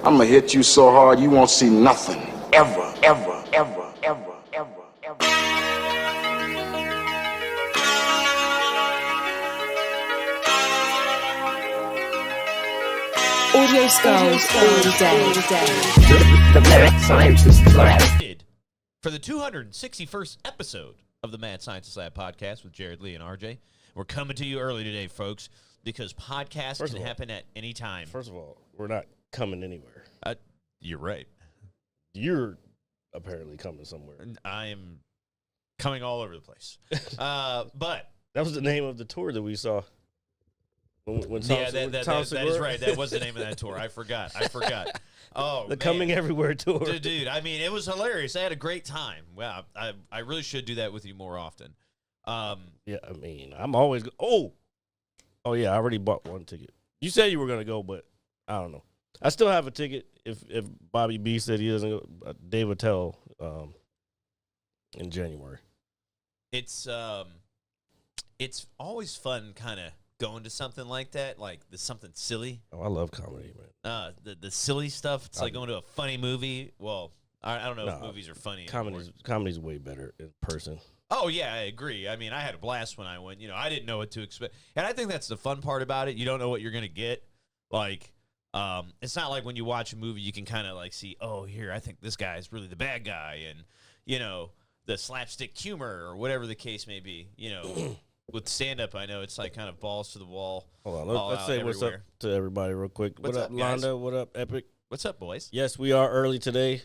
I'm gonna hit you so hard you won't see nothing. Ever, ever, ever, ever, ever, ever. Audio skulls all day. The Mad Scientist Lab. For the 261st episode of the Mad Scientist Lab podcast with Jared, Lee, and RJ. We're coming to you early today, folks, because podcasts can happen at any time. First of all, we're not coming anywhere. You're right. You're apparently coming somewhere. I am coming all over the place. But that was the name of the tour that we saw. When that is right. That was the name of that tour. I forgot. Oh, the Coming Everywhere tour. Dude, I mean, it was hilarious. I had a great time. Wow, I really should do that with you more often. Yeah, I mean, I'm always oh yeah, I already bought one ticket. You said you were gonna go, but I don't know. I still have a ticket. If Bobby B said he doesn't go, Dave will tell in January. It's always fun, kind of going to something like that, like something silly. Oh, I love comedy, man. The silly stuff. It's like going to a funny movie. Well, I don't know if movies are funny. Comedy's way better in person. Oh, yeah, I agree. I mean, I had a blast when I went. You know, I didn't know what to expect. And I think that's the fun part about it. You don't know what you're going to get. Like, it's not like when you watch a movie, you can kind of, like, see, oh, here, I think this guy is really the bad guy. And, you know, the slapstick humor or whatever the case may be. You know, with stand-up, I know it's, like, kind of balls to the wall. Hold on. Let's say what's up to everybody real quick. What up, guys? Londa? What up, Epic? What's up, boys? Yes, we are early today.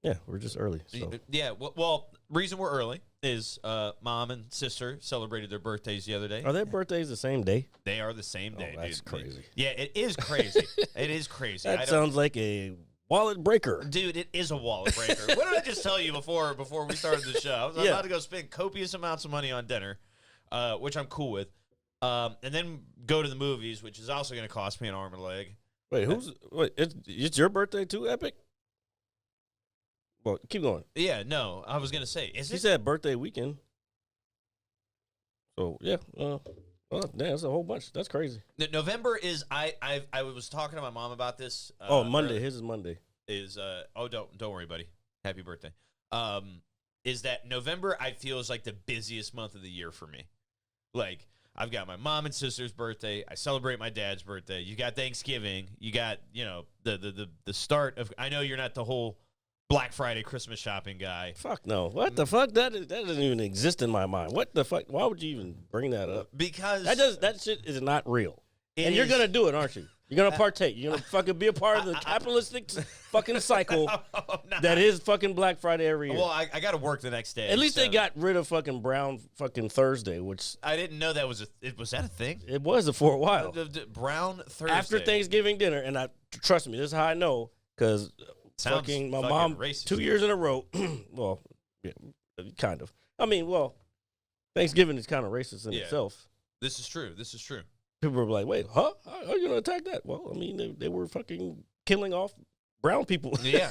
Yeah, we're just early. So. Yeah, well, reason we're early is mom and sister celebrated their birthdays the other day. Are their birthdays the same day? They are the same day. That's crazy. Yeah, it is crazy. It is crazy. That sounds like a wallet breaker. Dude, it is a wallet breaker. What did I just tell you before we started the show? I was about to go spend copious amounts of money on dinner, which I'm cool with, and then go to the movies, which is also going to cost me an arm and a leg. Wait, it's your birthday too, Epic? Well, keep going. Yeah, no, I was going to say, She said birthday weekend. So, yeah. Well, damn, that's a whole bunch. That's crazy. November is, I was talking to my mom about this. Monday. His is Monday. Don't worry, buddy. Happy birthday. Is that November, I feel, is like the busiest month of the year for me. Like, I've got my mom and sister's birthday. I celebrate my dad's birthday. You got Thanksgiving. You got, you know, the start of, I know you're not the whole Black Friday Christmas shopping guy. Fuck no. What the fuck? That doesn't even exist in my mind. What the fuck? Why would you even bring that up? Because that shit is not real. And you're gonna do it, aren't you? You're gonna partake. You're gonna fucking be a part of the capitalistic fucking cycle that is fucking Black Friday every year. Well, I got to work the next day. At least they got rid of fucking Brown fucking Thursday, which I didn't know that was that a thing? It was for a while. Brown Thursday after Thanksgiving dinner, and trust me, this is how I know because. My mom racist. 2 years in a row. Well, yeah, kind of. I mean, well, Thanksgiving is kind of racist in itself. This is true. People were like, "Wait, huh? How are you gonna attack that?" Well, I mean, they were fucking killing off brown people. Yeah.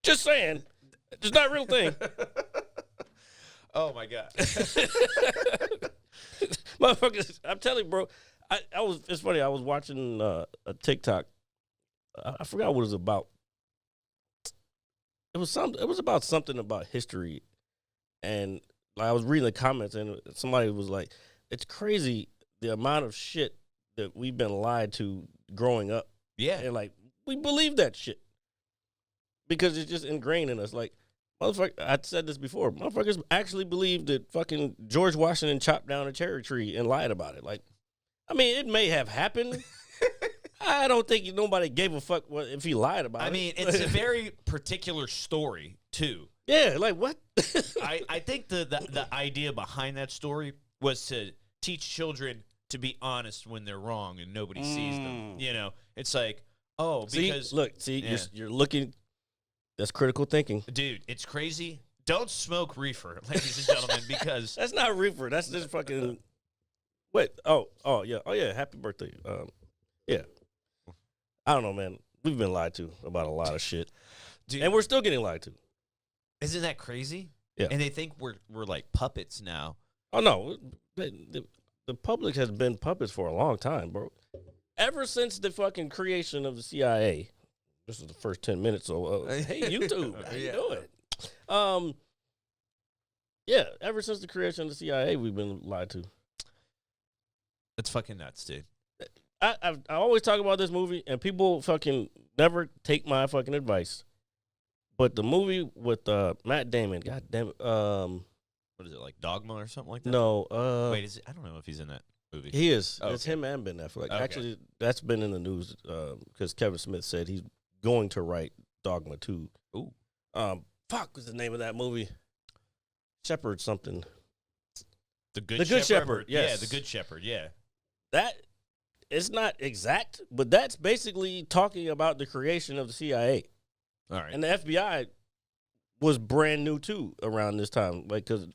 Just saying, it's not a real thing. Oh my god, motherfuckers! I'm telling you, bro. It's funny. I was watching a TikTok. I forgot what it was about. It was about something about history, and I was reading the comments, and somebody was like, "It's crazy the amount of shit that we've been lied to growing up." Yeah, and like we believe that shit because it's just ingrained in us. Like, motherfucker, I said this before. Motherfuckers actually believe that fucking George Washington chopped down a cherry tree and lied about it. Like, I mean, it may have happened. I don't think nobody gave a fuck if he lied about it. I mean, it's a very particular story, too. Yeah, like what? I think the idea behind that story was to teach children to be honest when they're wrong and nobody sees them. You know, it's like, because... You're looking... That's critical thinking. Dude, it's crazy. Don't smoke reefer, ladies and gentlemen, because... That's not reefer. That's just fucking... Wait. Oh, yeah. Oh, yeah. Happy birthday. Yeah. I don't know, man. We've been lied to about a lot of shit. Dude, and we're still getting lied to. Isn't that crazy? Yeah. And they think we're like puppets now. Oh, no. The public has been puppets for a long time, bro. ever since the fucking creation of the CIA, this is the first 10 minutes. So, hey, YouTube, how you doing? Yeah, ever since the creation of the CIA, we've been lied to. It's fucking nuts, dude. I always talk about this movie, and people fucking never take my fucking advice. But the movie with Matt Damon, god damn it, What is it, like Dogma or something like that? no, Wait, is it? I don't know if he's in that movie. he is. Oh, It's okay. him and Ben Affleck. Okay. Actually, that's been in the news because Kevin Smith said he's going to write Dogma 2. Ooh. Fuck, what's the name of that movie? Shepherd something. The Good The Good Shepherd, Yeah, yes. The Good Shepherd, yeah. That it's not exact, but that's basically talking about the creation of the CIA. All right. And the FBI was brand new too around this time, like because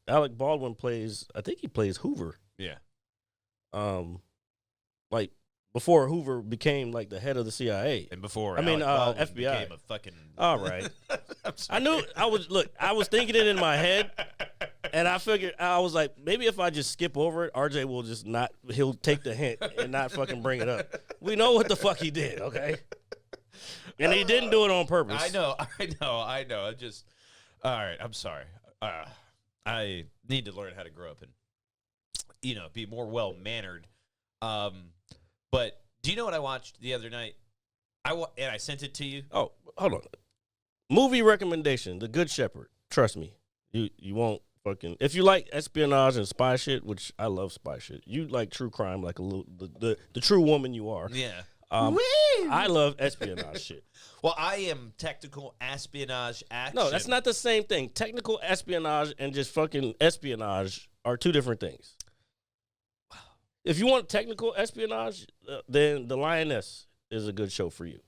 Alec Baldwin plays, I think he plays Hoover. Yeah. Like before Hoover became like the head of the CIA. And before, I mean, Alec Baldwin FBI. became a fucking. All right, I'm sorry. I knew I was thinking it in my head, and I figured I was like, maybe if I just skip over it, RJ will just not. He'll take the hint and not fucking bring it up. We know what the fuck he did, okay? And he didn't do it on purpose. I know. I just. All right. I'm sorry. I need to learn how to grow up and, be more well mannered. But do you know what I watched the other night? And I sent it to you. Oh, hold on. Movie recommendation: The Good Shepherd. Trust me, you won't fucking. If you like espionage and spy shit, which I love spy shit. You like true crime, like a little the true woman you are. Yeah. I love espionage shit. Well, I am technical espionage action. No, that's not the same thing. Technical espionage and just fucking espionage are two different things. If you want technical espionage, then The Lioness is a good show for you.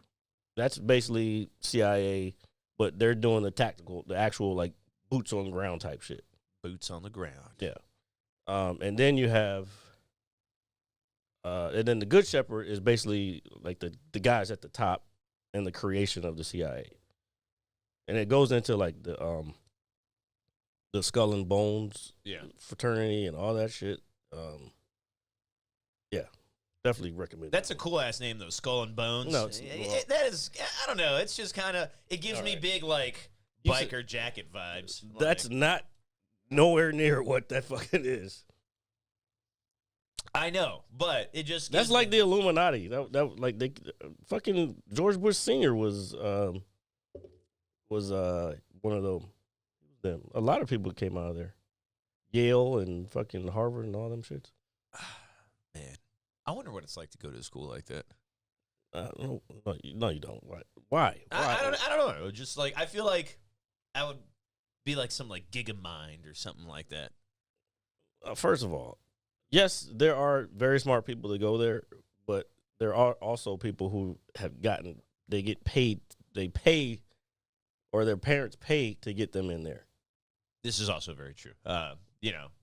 That's basically CIA, but they're doing the actual like boots on the ground type shit. Boots on the ground. Yeah. And then you have, and then The Good Shepherd is basically like the guys at the top and the creation of the CIA. And it goes into like the Skull and Bones fraternity and all that shit. Yeah, definitely recommend. That's a cool ass name though, Skull and Bones. No, that is. I don't know. It's just kind of. It gives me big like You biker jacket vibes. That's Like, not nowhere near what that fucking is. I know, but it just. That's gives like me- the Illuminati. That like they fucking George Bush Sr. was one of them. A lot of people came out of there. Yale and fucking Harvard and all them shits. Man, I wonder what it's like to go to a school like that. No, you don't. Why? I don't know. Just like I feel like I would be like some like Gigamind or something like that. First of all, yes, there are very smart people that go there, but there are also people who they get paid, they pay, or their parents pay to get them in there. This is also very true.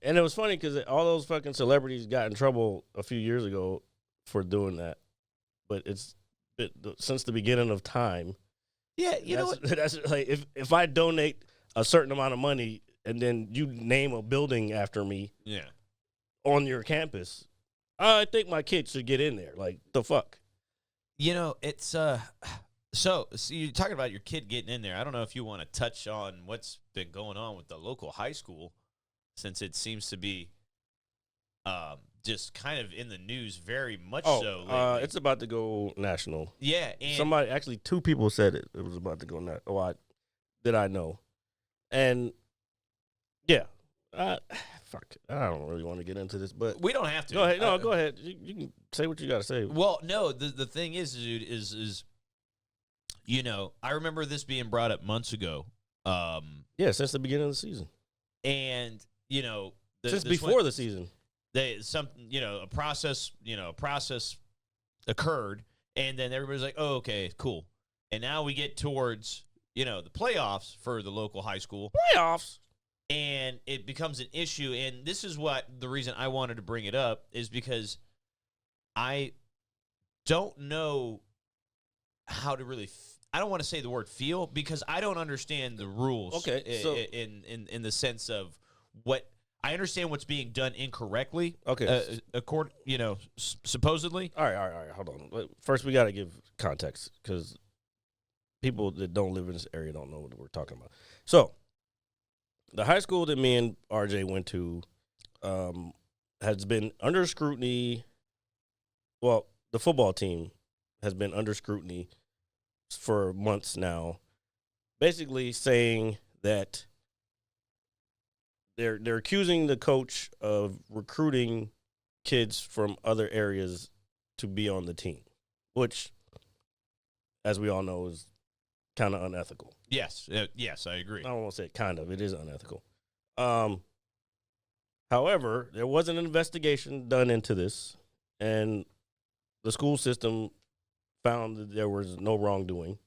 And it was funny because all those fucking celebrities got in trouble a few years ago for doing that. But since the beginning of time. Yeah, you know what? That's like if I donate a certain amount of money and then you name a building after me Yeah. on your campus, I think my kid should get in there. Like, the fuck? It's so you're talking about your kid getting in there. I don't know if you want to touch on what's been going on with the local high school, since it seems to be just kind of in the news very much so lately. It's about to go national. Yeah, and Somebody, actually, 2 people said it was about to go national. That I know. And, yeah. Fuck. I don't really want to get into this, but we don't have to. go ahead. No, go ahead. You can say what you got to say. Well, no, the thing is, dude, is I remember this being brought up months ago. Yeah, since the beginning of the season. And Since before the season. a process occurred, and then everybody's like, oh, okay, cool. And now we get towards the playoffs for the local high school, Playoffs. and it becomes an issue. And this is the reason I wanted to bring it up is because I don't know how to really. I don't want to say the word feel because I don't understand the rules. Okay, so in the sense of what I understand what's being done incorrectly. Okay. Supposedly. All right. Hold on. First, we got to give context because people that don't live in this area don't know what we're talking about. So, the high school that me and RJ went to has been under scrutiny. Well, the football team has been under scrutiny for months now, basically saying that they're accusing the coach of recruiting kids from other areas to be on the team, which, as we all know, is kind of unethical. Yes, yes, I agree. I don't want to say kind of. It is unethical. However, there was an investigation done into this, and the school system found that there was no wrongdoing.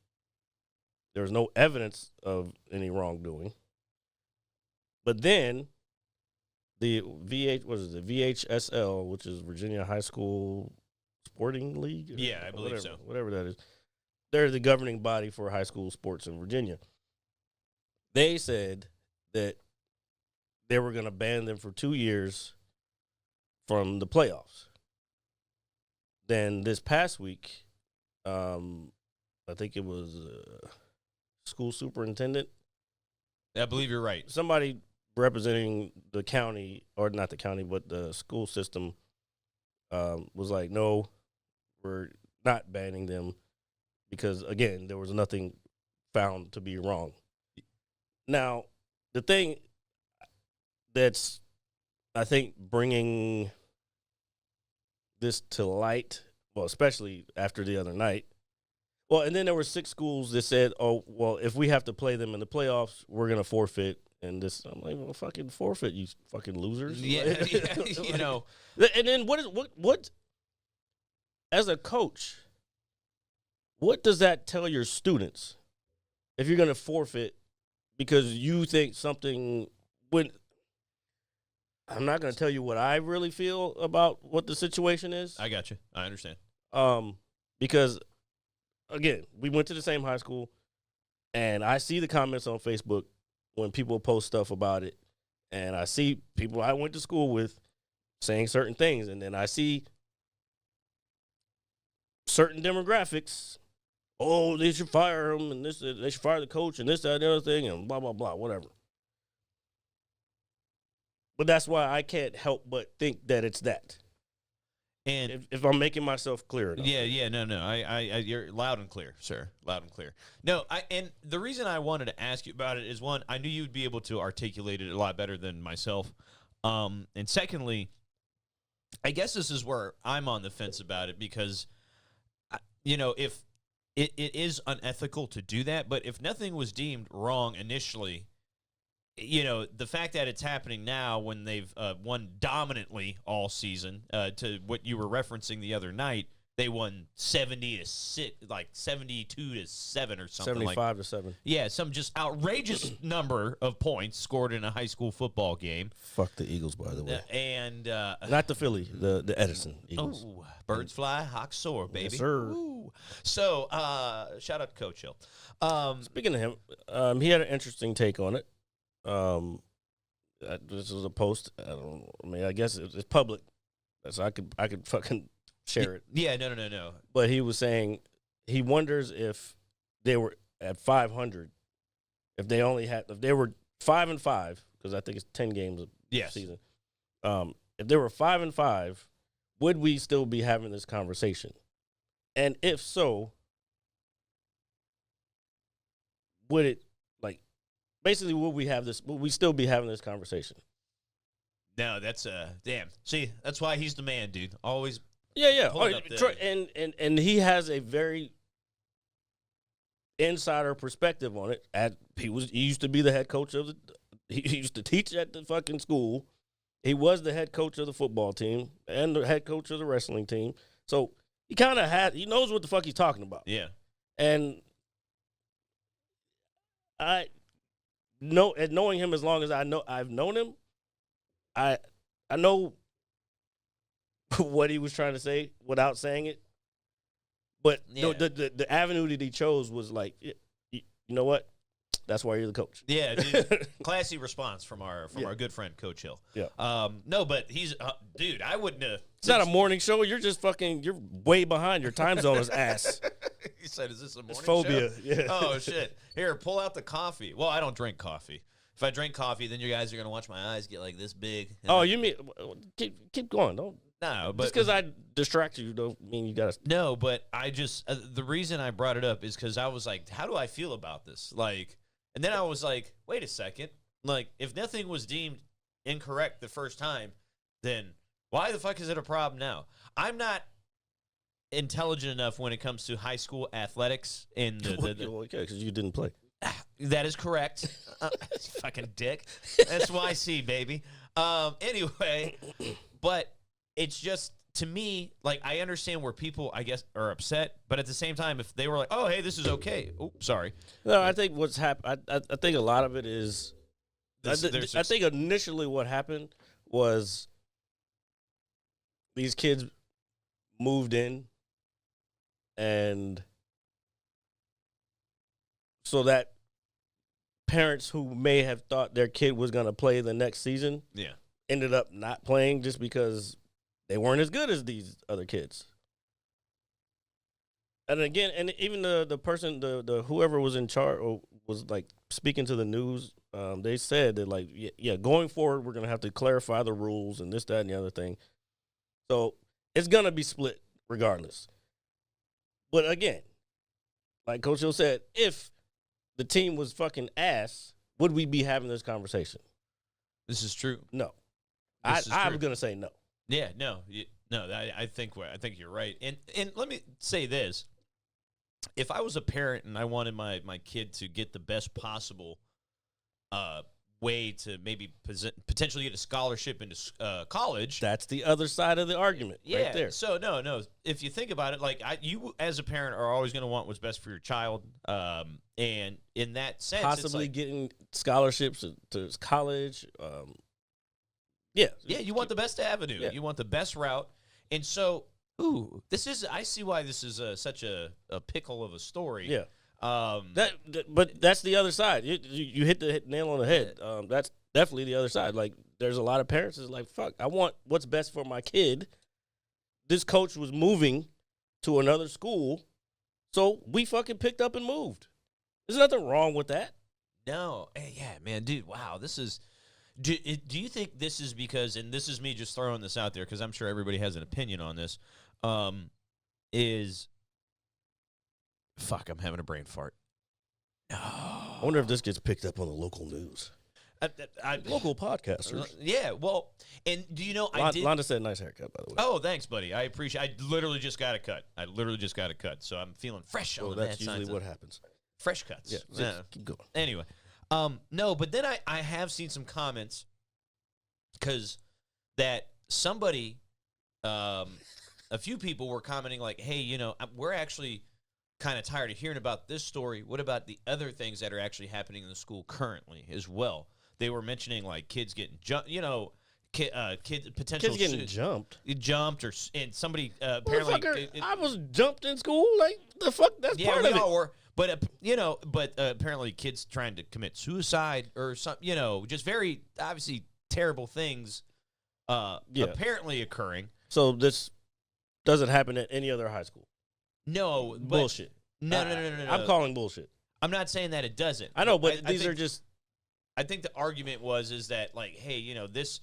There was no evidence of any wrongdoing. But then the VHSL, which is Virginia High School Sporting League? Yeah, I believe so. Whatever that is. They're the governing body for high school sports in Virginia. They said that they were going to ban them for 2 years from the playoffs. Then this past week, I think it was school superintendent. I believe you're right. Somebody representing the county, or not the county, but the school system, was like, no, we're not banning them because, again, there was nothing found to be wrong. Now, the thing that's, I think, bringing this to light, well, especially after the other night, well, and then there were 6 schools that said, oh, well, if we have to play them in the playoffs, we're going to forfeit. And this, I'm like, well, fucking forfeit, you fucking losers. Yeah, you know. And then what, as a coach, what does that tell your students if you're going to forfeit because you think something when I'm not going to tell you what I really feel about what the situation is. I got you. I understand. Because, again, we went to the same high school, and I see the comments on Facebook when people post stuff about it, and I see people I went to school with saying certain things, and then I see certain demographics. Oh, they should fire him, and this, they should fire the coach, and this, that, and the other thing, and blah, blah, blah, whatever. But that's why I can't help but think that it's that. And if I'm making myself clear enough. Yeah, no. I you're loud and clear, sir. Loud and clear. No, and the reason I wanted to ask you about it is, one, I knew you'd be able to articulate it a lot better than myself. And secondly, I guess this is where I'm on the fence about it because, if it is unethical to do that, but if nothing was deemed wrong initially, the fact that it's happening now when they've won dominantly all season, to what you were referencing the other night, they won 70-6, like 72-7 or something, 75-7. Yeah, some just outrageous number of points scored in a high school football game. Fuck the Eagles, by the way. And not the Philly, the Edison Eagles. Oh, birds fly, hawks soar, baby. Yes, sir. Ooh. So, shout out to Coach Hill. Speaking of him, he had an interesting take on it. This was a post. I guess it's public, so I could fucking share it. Yeah, no. But he was saying he wonders if they were at 500, if they were 5-5, because I think it's 10 games a season. If they were 5-5, would we still be having this conversation? And if so, would it? Basically, would we still be having this conversation? No, that's damn. See, that's why he's the man, dude. Always. Yeah. And he has a very insider perspective on it. He used to be the head coach of he used to teach at the fucking school. He was the head coach of the football team and the head coach of the wrestling team. So he he knows what the fuck he's talking about. Yeah. And knowing him as long as I've known him, I know what he was trying to say without saying it. But the avenue that he chose was like, you know what? That's why you're the coach. Yeah, dude, classy response from our good friend Coach Hill. Yeah. No, but he's dude. I wouldn't have. It's not a morning show. You're just fucking. You're way behind. Your time zone is ass. He said, "Is this a morning It's phobia. show?" Yeah. Oh shit! Here, pull out the coffee. Well, I don't drink coffee. If I drink coffee, then you guys are gonna watch my eyes get like this big. Oh, you mean keep going? Don't. No, but Just because I distract you, don't mean you gotta. No, but I just the reason I brought it up is because I was like, how do I feel about this? Like, and then I was like, wait a second. Like, if nothing was deemed incorrect the first time, then why the fuck is it a problem now? I'm not intelligent enough when it comes to high school athletics. In Well, okay, because you didn't play. that is correct. Fucking dick. That's YC, baby. Anyway, but it's just, to me, like, I understand where people, I guess, are upset, but at the same time, if they were like, oh, hey, this is okay. Oh, sorry. No, I think what's happened. I think a lot of it is. I think initially what happened was these kids moved in, and so that parents who may have thought their kid was going to play the next season, ended up not playing just because they weren't as good as these other kids. And again, and even the person, the whoever was in charge or was like speaking to the news, they said that like, yeah, going forward, we're going to have to clarify the rules and this, that, and the other thing. So it's going to be split regardless. But again, like Coach Hill said, if the team was fucking ass, would we be having this conversation? This is true. No. I'm going to say no. Yeah, no. I think you're right. And let me say this. If I was a parent and I wanted my kid to get the best possible way to maybe potentially get a scholarship into college. That's the other side of the argument right there. So, no. If you think about it, like you as a parent are always going to want what's best for your child. And in that sense, possibly it's like, getting scholarships to college. Yeah, you want the best avenue. Yeah. You want the best route. And so, I see why this is such a pickle of a story. Yeah. But that's the other side. You hit the nail on the head. That's definitely the other side. Like, there's a lot of parents that's like, fuck, I want what's best for my kid. This coach was moving to another school, so we fucking picked up and moved. There's nothing wrong with that. No. Hey, yeah, man, dude, wow, this is... Do you think this is because, and this is me just throwing this out there because I'm sure everybody has an opinion on this, fuck, I'm having a brain fart. I wonder if this gets picked up on the local news. Local podcasters. Yeah, well, and do you know, Londa said nice haircut, by the way. Oh, thanks, buddy. I appreciate I literally just got a cut. So I'm feeling fresh on the that's usually what happens. Fresh cuts. Yeah, keep going. Anyway. No, but then I have seen some comments because that somebody, a few people were commenting like, hey, we're actually kind of tired of hearing about this story. What about the other things that are actually happening in the school currently as well? They were mentioning like kids getting jumped, kids potential kids getting jumped, and somebody apparently. I was jumped in school. Like the fuck, that's part of it. Yeah, we all were. But apparently kids trying to commit suicide or something, just very obviously terrible things apparently occurring. So this doesn't happen at any other high school. No, bullshit. No. I'm calling bullshit. I'm not saying that it doesn't. I know, but these are just. I think the argument is that like, hey, this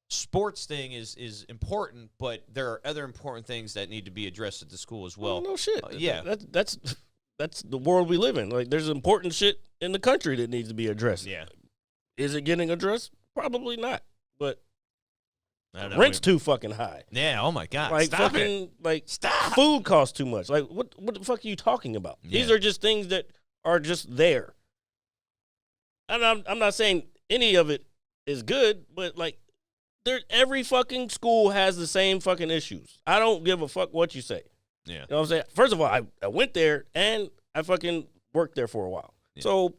sports thing is important, but there are other important things that need to be addressed at the school as well. No shit. Yeah, that's the world we live in. Like, there's important shit in the country that needs to be addressed. Yeah. Is it getting addressed? Probably not. But I don't know. rent's too fucking high. Yeah. Oh my God. Like Stop fucking it. like Stop. Food costs too much. Like what the fuck are you talking about? Yeah. These are just things that are just there. And I'm not saying any of it is good, but like every fucking school has the same fucking issues. I don't give a fuck what you say. Yeah. You know what I'm saying? First of all, I went there and I fucking worked there for a while. Yeah. So,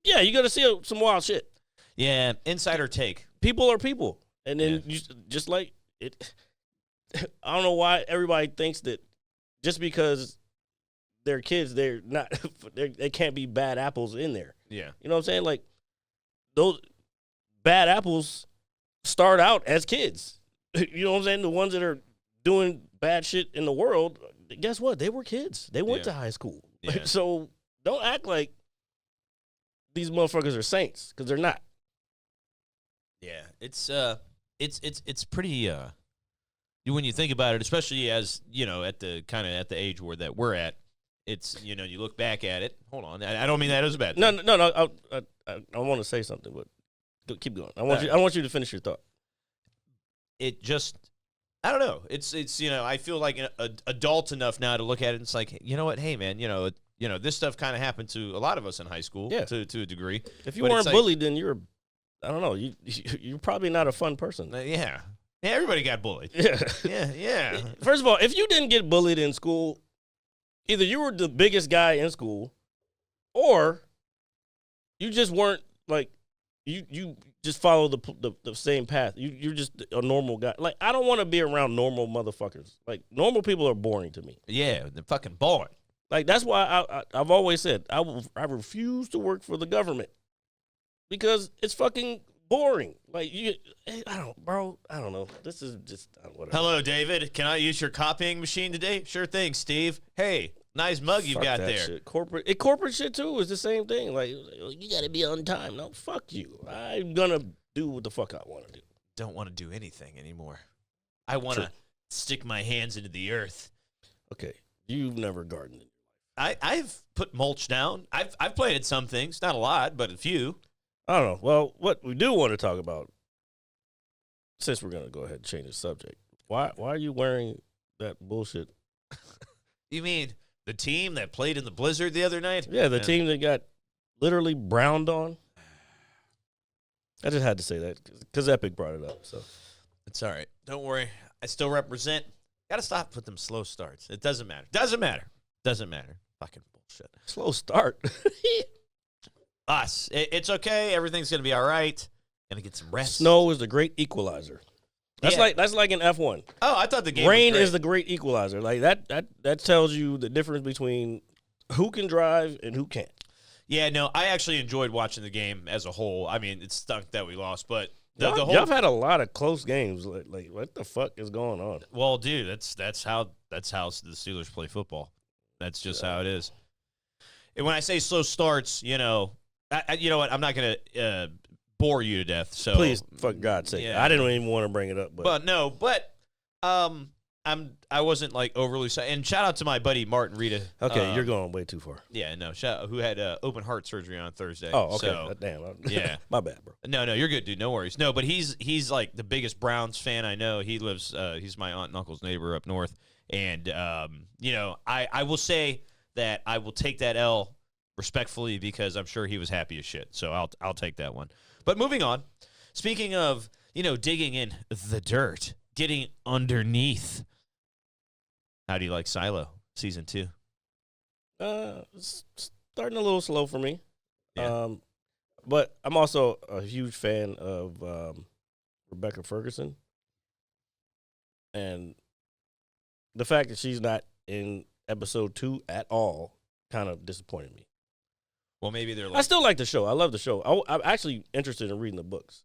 yeah, you got to see some wild shit. Yeah, insider take. People are people. And then you just like it. I don't know why everybody thinks that just because they're kids, they're not. They can't be bad apples in there. Yeah. You know what I'm saying? Like those bad apples start out as kids. You know what I'm saying? The ones that are doing bad shit in the world, guess what? They were kids. They went to high school. Yeah. So don't act like these motherfuckers are saints, because they're not. Yeah, it's pretty. When you think about it, especially as at the age that we're at, it's you look back at it. Hold on, I don't mean that as a bad thing. No. I want to say something, but keep going. I want you to finish your thought. It just, I don't know. It's I feel like an adult enough now to look at it. And it's like, you know what? Hey, man, this stuff kind of happened to a lot of us in high school, to a degree. If you weren't bullied, then you're, I don't know, you're probably not a fun person. Yeah, everybody got bullied. Yeah. yeah. First of all, if you didn't get bullied in school, either you were the biggest guy in school, or you just weren't like you just follow the same path. You're just a normal guy. Like, I don't want to be around normal motherfuckers. Like, normal people are boring to me. Yeah, they're fucking boring. Like, that's why I've always said I refuse to work for the government, because it's fucking boring. Like, I don't know. This is just whatever. Hello, David. Can I use your copying machine today? Sure thing, Steve. Hey, nice mug you've got that there. Shit. Corporate shit too is the same thing. Like, you got to be on time. No, fuck you. I'm gonna do what the fuck I want to do. Don't want to do anything anymore. I want to stick my hands into the earth. Okay, you've never gardened. I've put mulch down. I've planted some things, not a lot, but a few. I don't know. Well, what we do want to talk about, since we're gonna go ahead and change the subject, why are you wearing that bullshit? You mean the team that played in the blizzard the other night? Yeah, the team that got literally browned on. I just had to say that because Epic brought it up. So it's all right. Don't worry. I still represent. Got to stop with them slow starts. It doesn't matter. Doesn't matter. Fucking bullshit. Slow start. Us. It's okay. Everything's going to be all right. Going to get some rest. Snow is the great equalizer. That's like an F1. Oh, I thought the game Rain was great. is the great equalizer. Like that tells you the difference between who can drive and who can't. Yeah, no, I actually enjoyed watching the game as a whole. I mean, it stunk that we lost, but the whole. Y'all had a lot of close games. Like what the fuck is going on? Well, dude, that's how the Steelers play football. That's just how it is. And when I say slow starts, you know what? I'm not gonna bore you to death. So please, fuck God's sake, I didn't even want to bring it up, but I wasn't like overly. And shout out to my buddy Martin Rita. Okay, you're going way too far. Yeah, no, who had open heart surgery on Thursday. Oh, okay. So, damn. Yeah, my bad, bro. No, you're good, dude. No worries. No, but he's like the biggest Browns fan I know. He lives. He's my aunt and uncle's neighbor up north, and I will say that I will take that L respectfully because I'm sure he was happy as shit. So I'll take that one. But moving on. Speaking of digging in the dirt, getting underneath. How do you like Silo season 2? Starting a little slow for me. Yeah. But I'm also a huge fan of Rebecca Ferguson. And the fact that she's not in episode 2 at all kind of disappointed me. Well, maybe they're I still like the show. I love the show. I'm actually interested in reading the books.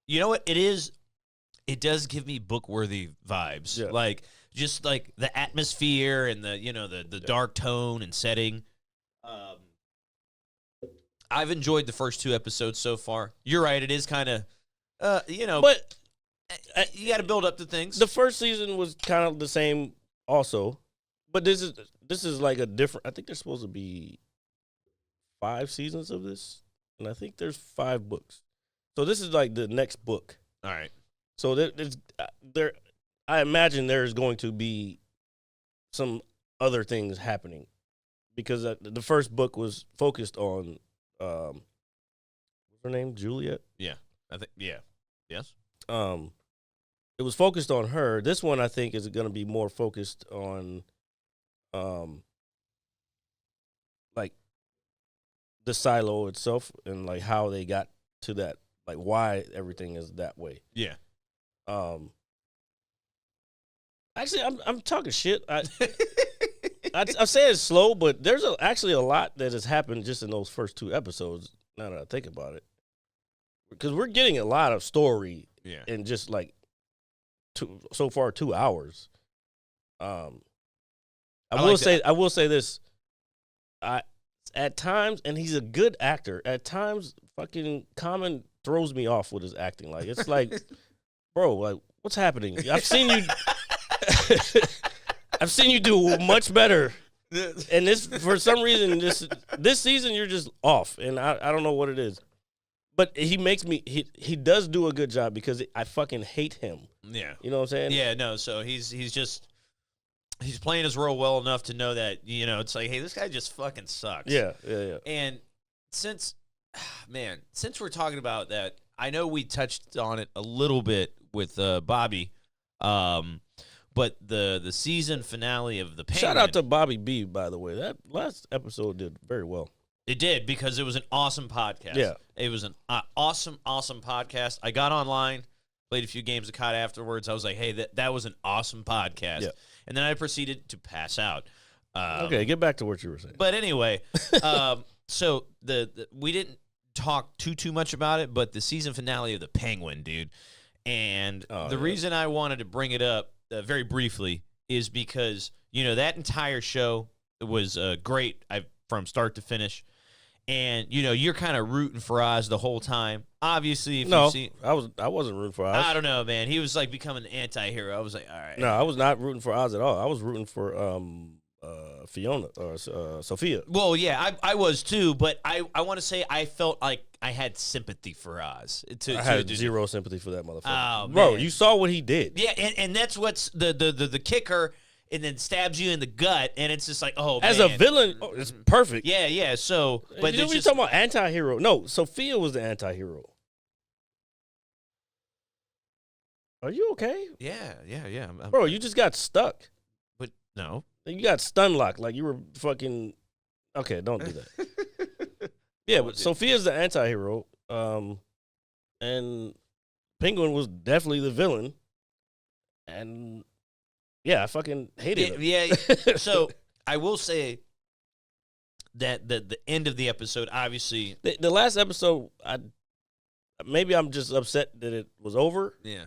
You know what? It is. It does give me book-worthy vibes. Yeah. Like, just like the atmosphere and the dark tone and setting. I've enjoyed the first 2 episodes so far. You're right. It is kind of, but you got to build up to things. The first season was kind of the same also, but this is like a different. I think there's supposed to be 5 seasons of this, and I think there's 5 books. So this is like the next book. All right. So there, I imagine there's going to be some other things happening because the first book was focused on, what's her name? Juliet? Yeah. I think, yeah. Yes. It was focused on her. This one, I think, is going to be more focused on, like, the silo itself and, like, how they got to that, like, why everything is that way. Yeah. Actually, I'm talking shit. I say it's slow, but there's actually a lot that has happened just in those first 2 episodes. Now that I think about it, because we're getting a lot of story in just like so far 2 hours. I will say this. At times, and he's a good actor. At times, fucking Common throws me off with his acting. Like it's like, bro, like what's happening? I've seen you. I've seen you do much better. And this, for some reason, this season you're just off, and I don't know what it is. But he makes me. He does do a good job because I fucking hate him. Yeah, you know what I'm saying? Yeah, no. So he's playing his role well enough to know that it's like, hey, this guy just fucking sucks. Yeah. And since we're talking about that, I know we touched on it a little bit with Bobby, but the season finale of the Penguin. Shout out to Bobby B, by the way. That last episode did very well. It did, because it was an awesome podcast. Yeah. It was an awesome podcast. I got online, played a few games of COD afterwards. I was like, hey, that was an awesome podcast. Yeah. And then I proceeded to pass out. Okay, get back to what you were saying. But anyway, so the we didn't talk too much about it, but the season finale of the Penguin, dude. And the reason I wanted to bring it up very briefly is because, that entire show was great from start to finish. And, you're kind of rooting for Oz the whole time. Obviously, if you've seen... I wasn't rooting for Oz. I don't know, man. He was, like, becoming an anti-hero. I was like, all right. No, I was not rooting for Oz at all. I was rooting for Fiona or Sophia. Well, yeah, I was too, but I want to say I felt like I had sympathy for Oz. I had zero sympathy for that motherfucker. Oh, bro, man. you saw what he did. Yeah, and that's what's the kicker, and then stabs you in the gut, and it's just like, oh, as man. a villain, it's perfect. Yeah. So, but you it's just, talking about anti-hero? No, Sophia was the anti-hero. Are you okay? Yeah. Bro, you just got stuck. But no. You got stun locked like you were fucking... Okay, don't do that. Yeah, but Sophia's the anti-hero. And Penguin was definitely the villain. And yeah, I fucking hated him. Yeah. So I will say that the end of the episode, obviously... The last episode, maybe I'm just upset that it was over. Yeah.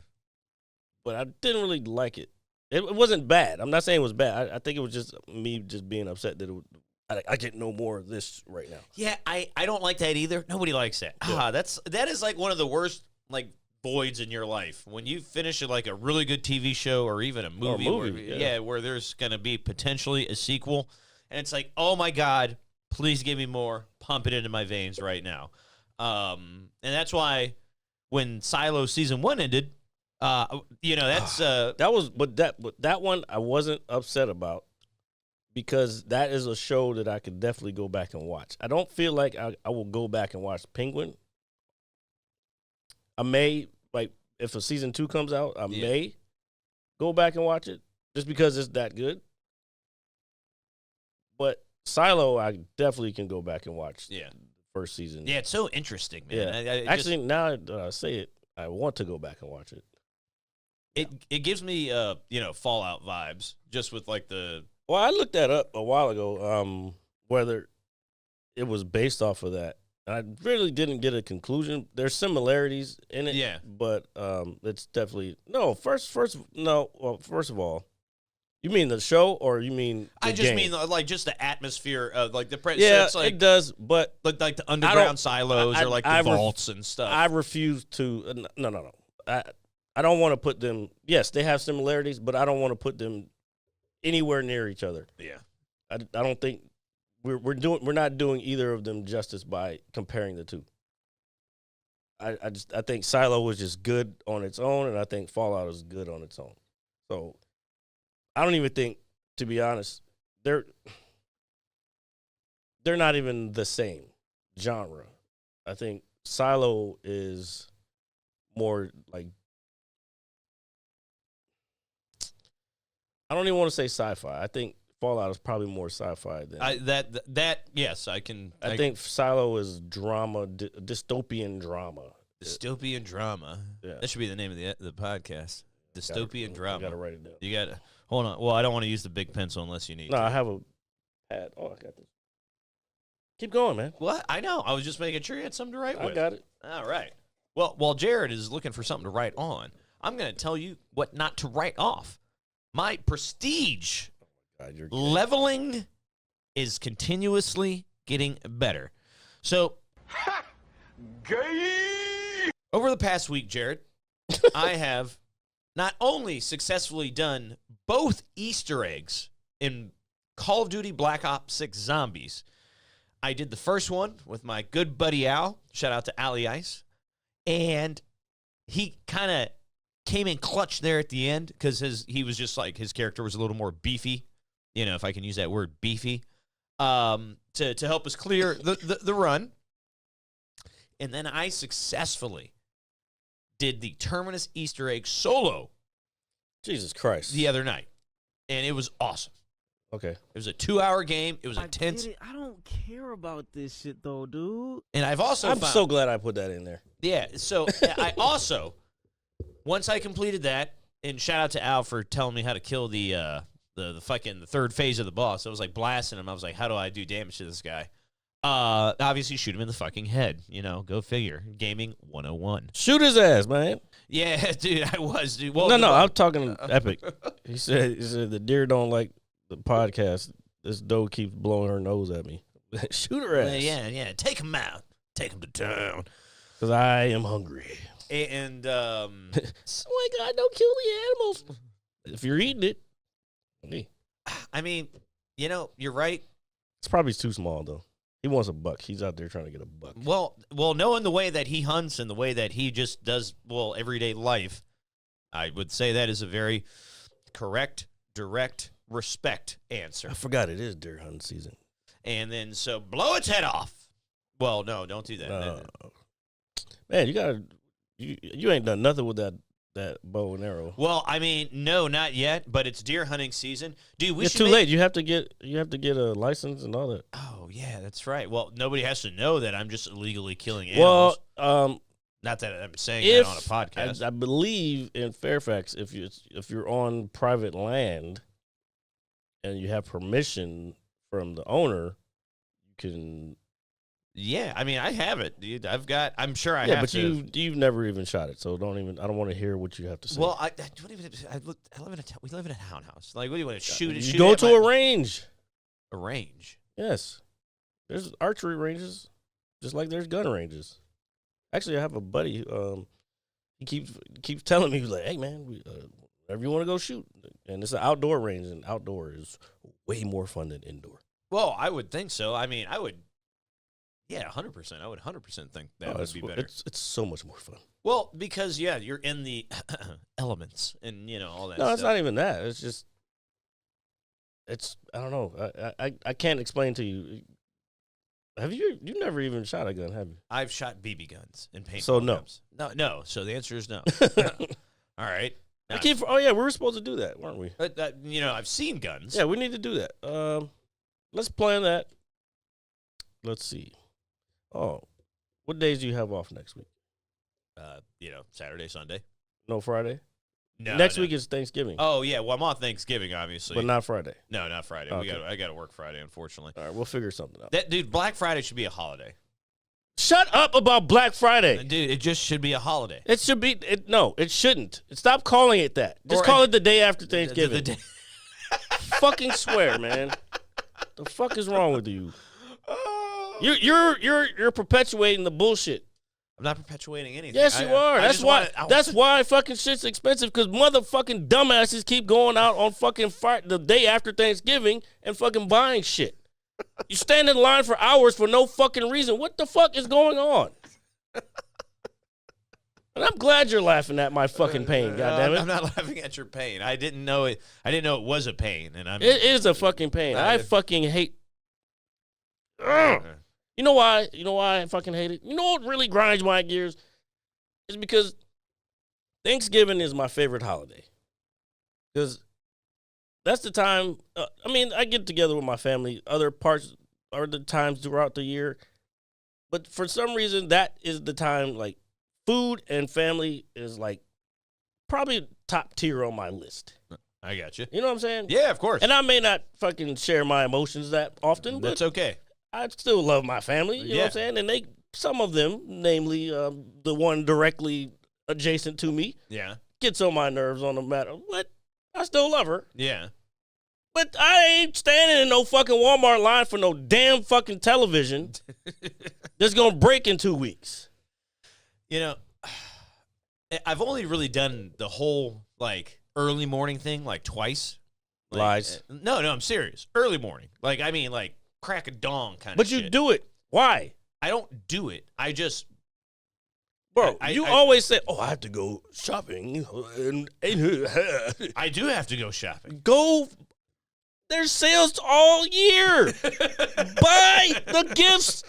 But I didn't really like it. It wasn't bad. I'm not saying it was bad. I think it was just me just being upset that I get no more of this right now. Yeah, I don't like that either. Nobody likes that. Yeah. That is like one of the worst like voids in your life. When you finish like a really good TV show or even a movie, where there's going to be potentially a sequel, and it's like, oh my God, please give me more. Pump it into my veins right now. And that's why when Silo season 1 ended, that's that one I wasn't upset about because that is a show that I could definitely go back and watch. I don't feel like I will go back and watch Penguin. I may, like, if a season 2 comes out, I may go back and watch it just because it's that good. But Silo, I definitely can go back and watch. Yeah, first season. Yeah, it's so interesting, man. Yeah, actually, now that I say it, I want to go back and watch it. It gives me Fallout vibes, just with like the... Well, I looked that up a while ago, whether it was based off of that. And I really didn't get a conclusion. There's similarities in it, but it's definitely first of all, you mean the show or you mean the I just game? mean like just the atmosphere of like the yeah, so it's like, it does, but like the underground silos or like the vaults and stuff. I refuse to. No. I don't want to put them. Yes, they have similarities, but I don't want to put them anywhere near each other. Yeah, I don't think we're not doing either of them justice by comparing the two. I think Silo was just good on its own, and I think Fallout is good on its own. So I don't even think, to be honest, they're not even the same genre. I think Silo is more like, I don't even want to say sci-fi. I think Fallout is probably more sci-fi than yes, I can. I think Silo is drama, dystopian drama. Dystopian drama. Yeah. That should be the name of the podcast. Dystopian drama. You got to write it down. You got to hold on. Well, I don't want to use the big pencil unless you need. No, to. I have a pad. Oh, I got this. Keep going, man. What? I know. I was just making sure you had something to write with. I got it. All right. Well, while Jared is looking for something to write on, I'm going to tell you what not to write off. My prestige God, you're gay. leveling is continuously getting better. So, over the past week, Jared, I have not only successfully done both Easter eggs in Call of Duty Black Ops 6 Zombies. I did the first one with my good buddy Al. Shout out to Ali Ice. And he kind of came in clutch there at the end because he was just like, his character was a little more beefy, you know, if I can use that word, beefy, to help us clear the run. And then I successfully did the Terminus Easter egg solo Jesus Christ. the other night. And it was awesome. Okay. It was a 2-hour game. It was I intense. get it. I don't care about this shit though, dude. And I've also I'm found, so glad I put that in there. yeah, so I also, once I completed that, and shout out to Al for telling me how to kill the fucking the third phase of the boss. I was like blasting him. I was like, how do I do damage to this guy? Obviously shoot him in the fucking head. You know, go figure. Gaming 101. Shoot his ass, man. Yeah, dude, I was, dude. Well, No, I'm talking Epic. He said the deer don't like the podcast. This doe keeps blowing her nose at me. Shoot her ass. Yeah. Take him out. Take him to town. Because I am hungry. And Oh my God, don't kill the animals. If you're eating it, hey, I mean, you know, you're right. it's probably too small, though. He wants a buck. He's out there trying to get a buck. Well, knowing the way that he hunts and the way that he just does, everyday life, I would say that is a very correct, direct, respect answer. I forgot it is deer hunting season. And then, so blow its head off. Well, no, don't do that. Man, you ain't done nothing with that bow and arrow. Well, I mean, no, not yet, but it's deer hunting season. Dude, It's too late. You have to get a license and all that. Oh, yeah, that's right. Well, nobody has to know that I'm just illegally killing animals. Well, not that I'm saying that on a podcast. I believe in Fairfax, if you're on private land and you have permission from the owner, you can. Yeah, I mean, I have it, dude. I'm sure I Yeah, have but to. you've never even shot it, so I don't want to hear what you have to say. Well, we live in a townhouse. Like, what do you want to shoot? you shoot go at to a range. a range. Yes, there's archery ranges, just like there's gun ranges. Actually, I have a buddy. He keeps telling me, he's like, "Hey, man, wherever you want to go shoot," and it's an outdoor range, and outdoor is way more fun than indoor. Well, I would think so. I mean, I would. Yeah, 100%. I would 100% think that would be better. It's so much more fun. Well, because you're in the elements and all that. No, stuff. it's not even that. It's just, I don't know. I can't explain to you. Have you never even shot a gun, have you? I've shot BB guns and paintball So no. guns. No. So the answer is no. All right. Now, Oh yeah, we were supposed to do that, weren't we? but I've seen guns. Yeah, we need to do that. Let's plan that. Let's see. Oh, what days do you have off next week? Saturday, Sunday. No Friday. No. Next no. week is Thanksgiving. Oh yeah, well I'm on Thanksgiving, obviously. But not Friday. No, not Friday. Okay. I got to work Friday, unfortunately. All right, we'll figure something out. That dude, Black Friday should be a holiday. Shut up about Black Friday. Dude, it just should be a holiday. It should be. No, it shouldn't. Stop calling it that. Just Or- call it the day after Thanksgiving. The day- Fucking swear, man. The fuck is wrong with you? You're perpetuating the bullshit. I'm not perpetuating anything. Yes, you are. I That's why fucking shit's expensive, because motherfucking dumbasses keep going out on fucking the day after Thanksgiving and fucking buying shit. You stand in line for hours for no fucking reason. What the fuck is going on? And I'm glad you're laughing at my fucking pain. Goddammit. I'm not laughing at your pain. I didn't know it was a pain, and I'm. It is a fucking pain. I fucking hate. Ugh. You know why? You know why I fucking hate it? You know what really grinds my gears? Is because Thanksgiving is my favorite holiday. Because that's the time, I get together with my family. Other parts are the times throughout the year. But for some reason, that is the time, like, food and family is, like, probably top tier on my list. I got you. You know what I'm saying? Yeah, of course. And I may not fucking share my emotions that often, but That's okay. I still love my family. You know what I'm saying? And some of them, namely the one directly adjacent to me, Yeah. gets on my nerves on the matter. What? I still love her. Yeah. But I ain't standing in no fucking Walmart line for no damn fucking television that's going to break in 2 weeks. You know, I've only really done the whole, like, early morning thing, like, twice. Like, Lies. No, I'm serious. Early morning. Like, I mean, like, crack a dong kind of But shit. you do it. Why? I don't do it. I just... Bro, I you always say, "Oh, I have to go shopping." I do have to go shopping. Go. There's sales all year. Buy the gifts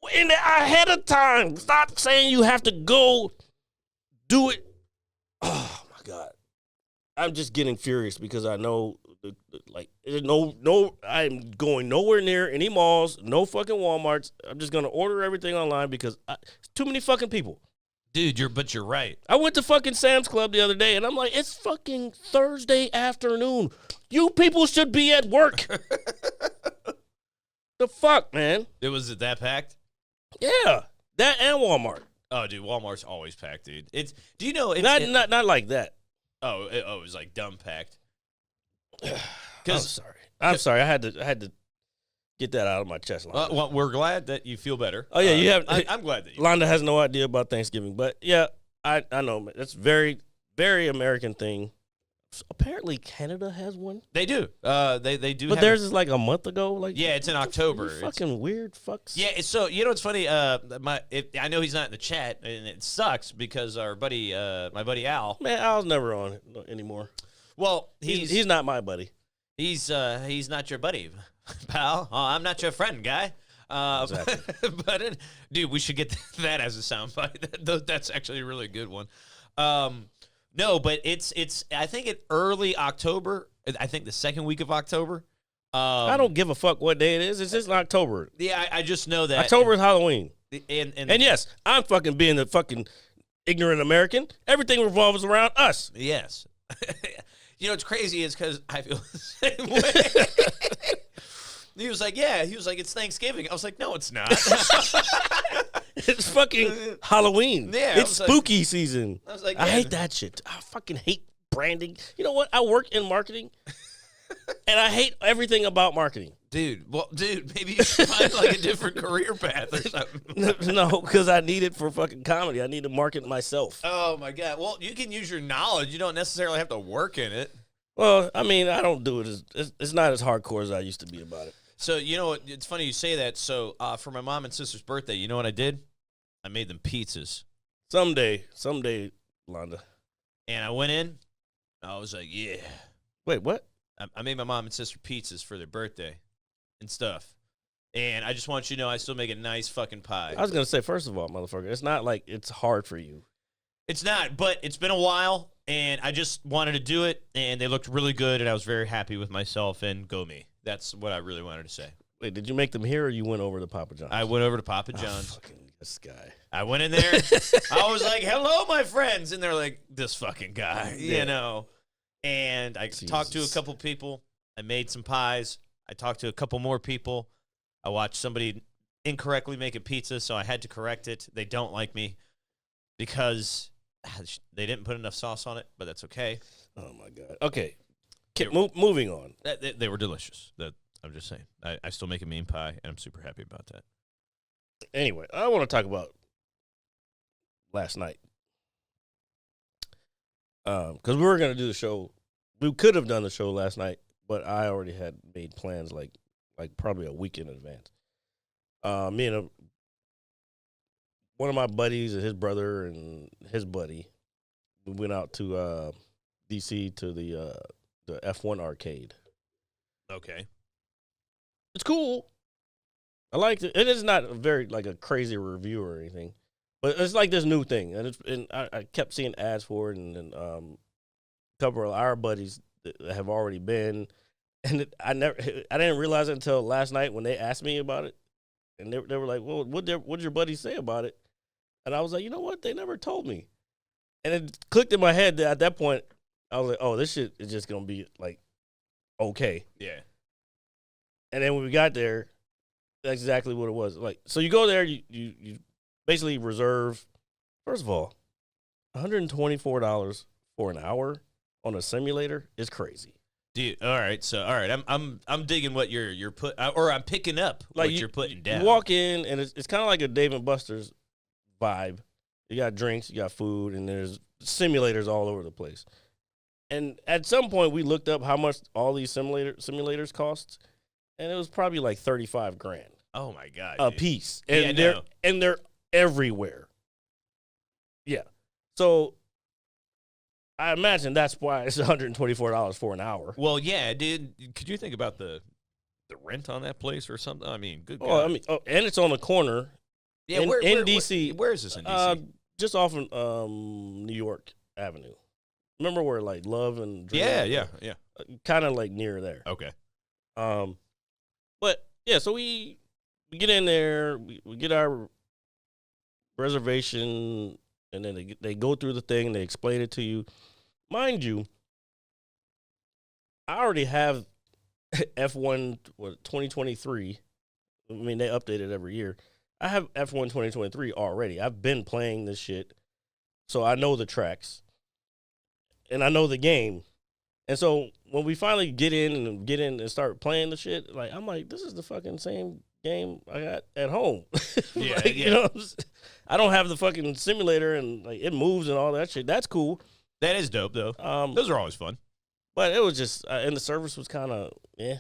ahead of time. Stop saying you have to go do it. Oh my God, I'm just getting furious because I know, like, I'm going nowhere near any malls, no fucking Walmarts. I'm just gonna order everything online because it's too many fucking people. Dude, you're right. I went to fucking Sam's Club the other day, and I'm like, it's fucking Thursday afternoon. You people should be at work. The fuck, man? Was it that packed? Yeah, that and Walmart. Oh, dude, Walmart's always packed, dude. Do you know it's Not like that. it was like dumb packed. I'm sorry. I had to get that out of my chest. Well, we're glad that you feel better. Oh yeah, you have. I'm glad that you. Londa has no idea about Thanksgiving, but yeah, I know, man. That's very, very American thing. Apparently, Canada has one. They do. They do. But theirs is like a month ago. Like, yeah, it's in October. You fucking weird fucks. Yeah, so you know what's funny? I know he's not in the chat, and it sucks because our buddy, my buddy Al. Man, Al's never on it anymore. Well, he's not my buddy. He's not your buddy, pal. Oh, I'm not your friend, guy. Exactly. But dude, we should get that as a soundbite. That's actually a really good one. No, but it's I think it early October. I think the second week of October. I don't give a fuck what day it is. It's just in October. Yeah, I just know that October is Halloween. And yes, I'm fucking being the fucking ignorant American. Everything revolves around us. Yes. You know what's crazy is because I feel the same way. He was like, it's Thanksgiving. I was like, no, it's not. It's fucking Halloween. Yeah, it's spooky season. I was like, I hate that shit. I fucking hate branding. You know what? I work in marketing, and I hate everything about marketing. Dude, maybe you should find like a different career path or something. No, because I need it for fucking comedy. I need to market myself. Oh, my God. Well, you can use your knowledge. You don't necessarily have to work in it. Well, I mean, I don't do it. It's not as hardcore as I used to be about it. So, you know what? It's funny you say that. So, for my mom and sister's birthday, you know what I did? I made them pizzas. Someday, Londa. And I went in. I was like, yeah. Wait, what? I made my mom and sister pizzas for their birthday and stuff. And I just want you to know I still make a nice fucking pie. I was going to say, first of all, motherfucker, it's not like it's hard for you. It's not, but it's been a while, and I just wanted to do it, and they looked really good, and I was very happy with myself, and go me. That's what I really wanted to say. Wait, did you make them here, or you went over to Papa John's? I went over to Papa John's. Fucking this guy. I went in there. I was like, hello, my friends. And they're like, this fucking guy, you know. And I talked to a couple people. I made some pies. I talked to a couple more people. I watched somebody incorrectly make a pizza, so I had to correct it. They don't like me because they didn't put enough sauce on it, but that's okay. Oh, my God. Okay. Moving on. They were delicious. I'm just saying. I still make a mean pie, and I'm super happy about that. Anyway, I want to talk about last night. Because we were going to do the show. We could have done the show last night, but I already had made plans like probably a week in advance. Me and one of my buddies and his brother and his buddy, we went out to D.C. to the F1 arcade. Okay. It's cool. I liked it. It is not a very like a crazy review or anything, but it's like this new thing, and I kept seeing ads for it, and then a couple of our buddies that have already been, and I didn't realize it until last night when they asked me about it, and they were like, "Well, what'd your buddy say about it?" And I was like, "You know what? They never told me," and it clicked in my head that at that point I was like, oh, this shit is just gonna be like okay. Yeah. And then when we got there, that's exactly what it was. Like, so you go there, you basically reserve. First of all, $124 for an hour on a simulator is crazy. Dude, all right. I'm digging what you're I'm picking up Like what you're putting down. You walk in and it's kind of like a Dave and Buster's vibe. You got drinks, you got food, and there's simulators all over the place. And at some point, we looked up how much all these simulators cost, and it was probably like $35,000 Oh my god, a dude. piece, Yeah, and they're everywhere. Yeah, so I imagine that's why it's $124 for an hour. Well, yeah, dude. Could you think about the rent on that place or something? I mean, good. Oh, God. I mean, and it's on the corner. yeah. in DC. Where is this in DC? Just off of New York Avenue. Remember where like Love and Dream yeah. kind of like near there. Okay. But yeah, so we get in there, we get our reservation, and then they go through the thing, they explain it to you. Mind you, I already have F1 2023. I mean, they update it every year. I have F1 2023 already. I've been playing this shit, so I know the tracks, and I know the game. And so when we finally get in and start playing the shit, like I'm like, this is the fucking same game I got at home. Yeah, Like, yeah. You know, I don't have the fucking simulator and like it moves and all that shit. That's cool. That is dope, though. Those are always fun. But it was just, and the service was kind of, yeah.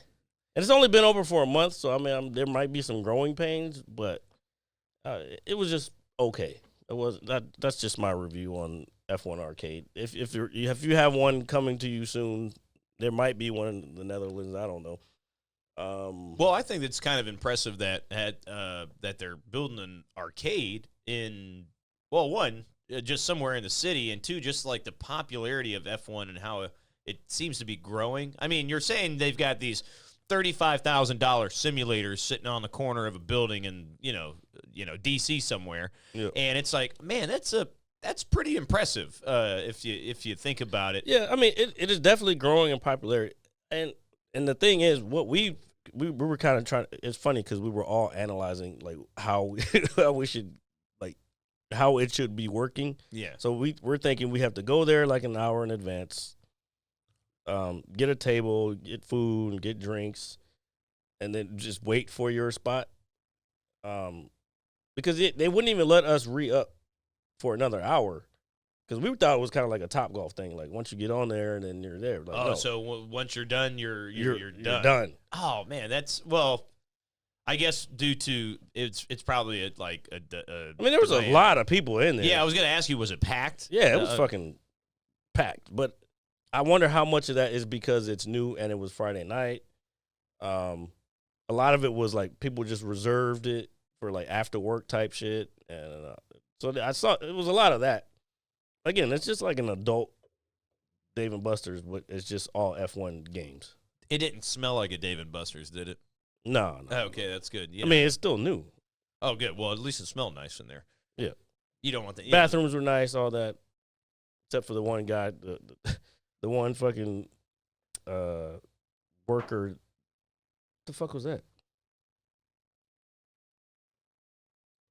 And it's only been over for a month, so I mean, there might be some growing pains, but it was just okay. It was that's just my review on F1 Arcade. If you have one coming to you soon, there might be one in the Netherlands. I don't know. Well, I think it's kind of impressive that that they're building an arcade in, well, one, just somewhere in the city, and two, just like the popularity of F1 and how it seems to be growing. I mean, you're saying they've got these $35,000 simulators sitting on the corner of a building in DC somewhere, Yeah. and it's like, man, that's pretty impressive if you think about it. Yeah, I mean, it is definitely growing in popularity, and the thing is, what we were kind of trying. It's funny because we were all analyzing like how we should like how it should be working. Yeah. So we're thinking we have to go there like an hour in advance, get a table, get food, get drinks, and then just wait for your spot. Because they wouldn't even let us re-up for another hour. Because we thought it was kind of like a Topgolf thing. Like, once you get on there and then you're there. Like, Oh, no, so once you're done, you're you're done. done. Oh man, well, I guess due to it's probably a I mean, there was a delay. lot of people in there. Yeah, I was gonna ask you, was it packed? Yeah, it was Uh, fucking packed. But I wonder how much of that is because it's new and it was Friday night. A lot of it was like people just reserved it for like after work type shit. And so I saw it was a lot of that. Again, it's just like an adult Dave and Buster's, but it's just all F1 games. It didn't smell like a Dave and Buster's, did it? No. Okay, that's good. I mean, it's still new. oh, good. Well, at least it smelled nice in there. Yeah. You don't want that. Bathrooms were nice, all that, except for the one guy, the one fucking worker. What the fuck was that?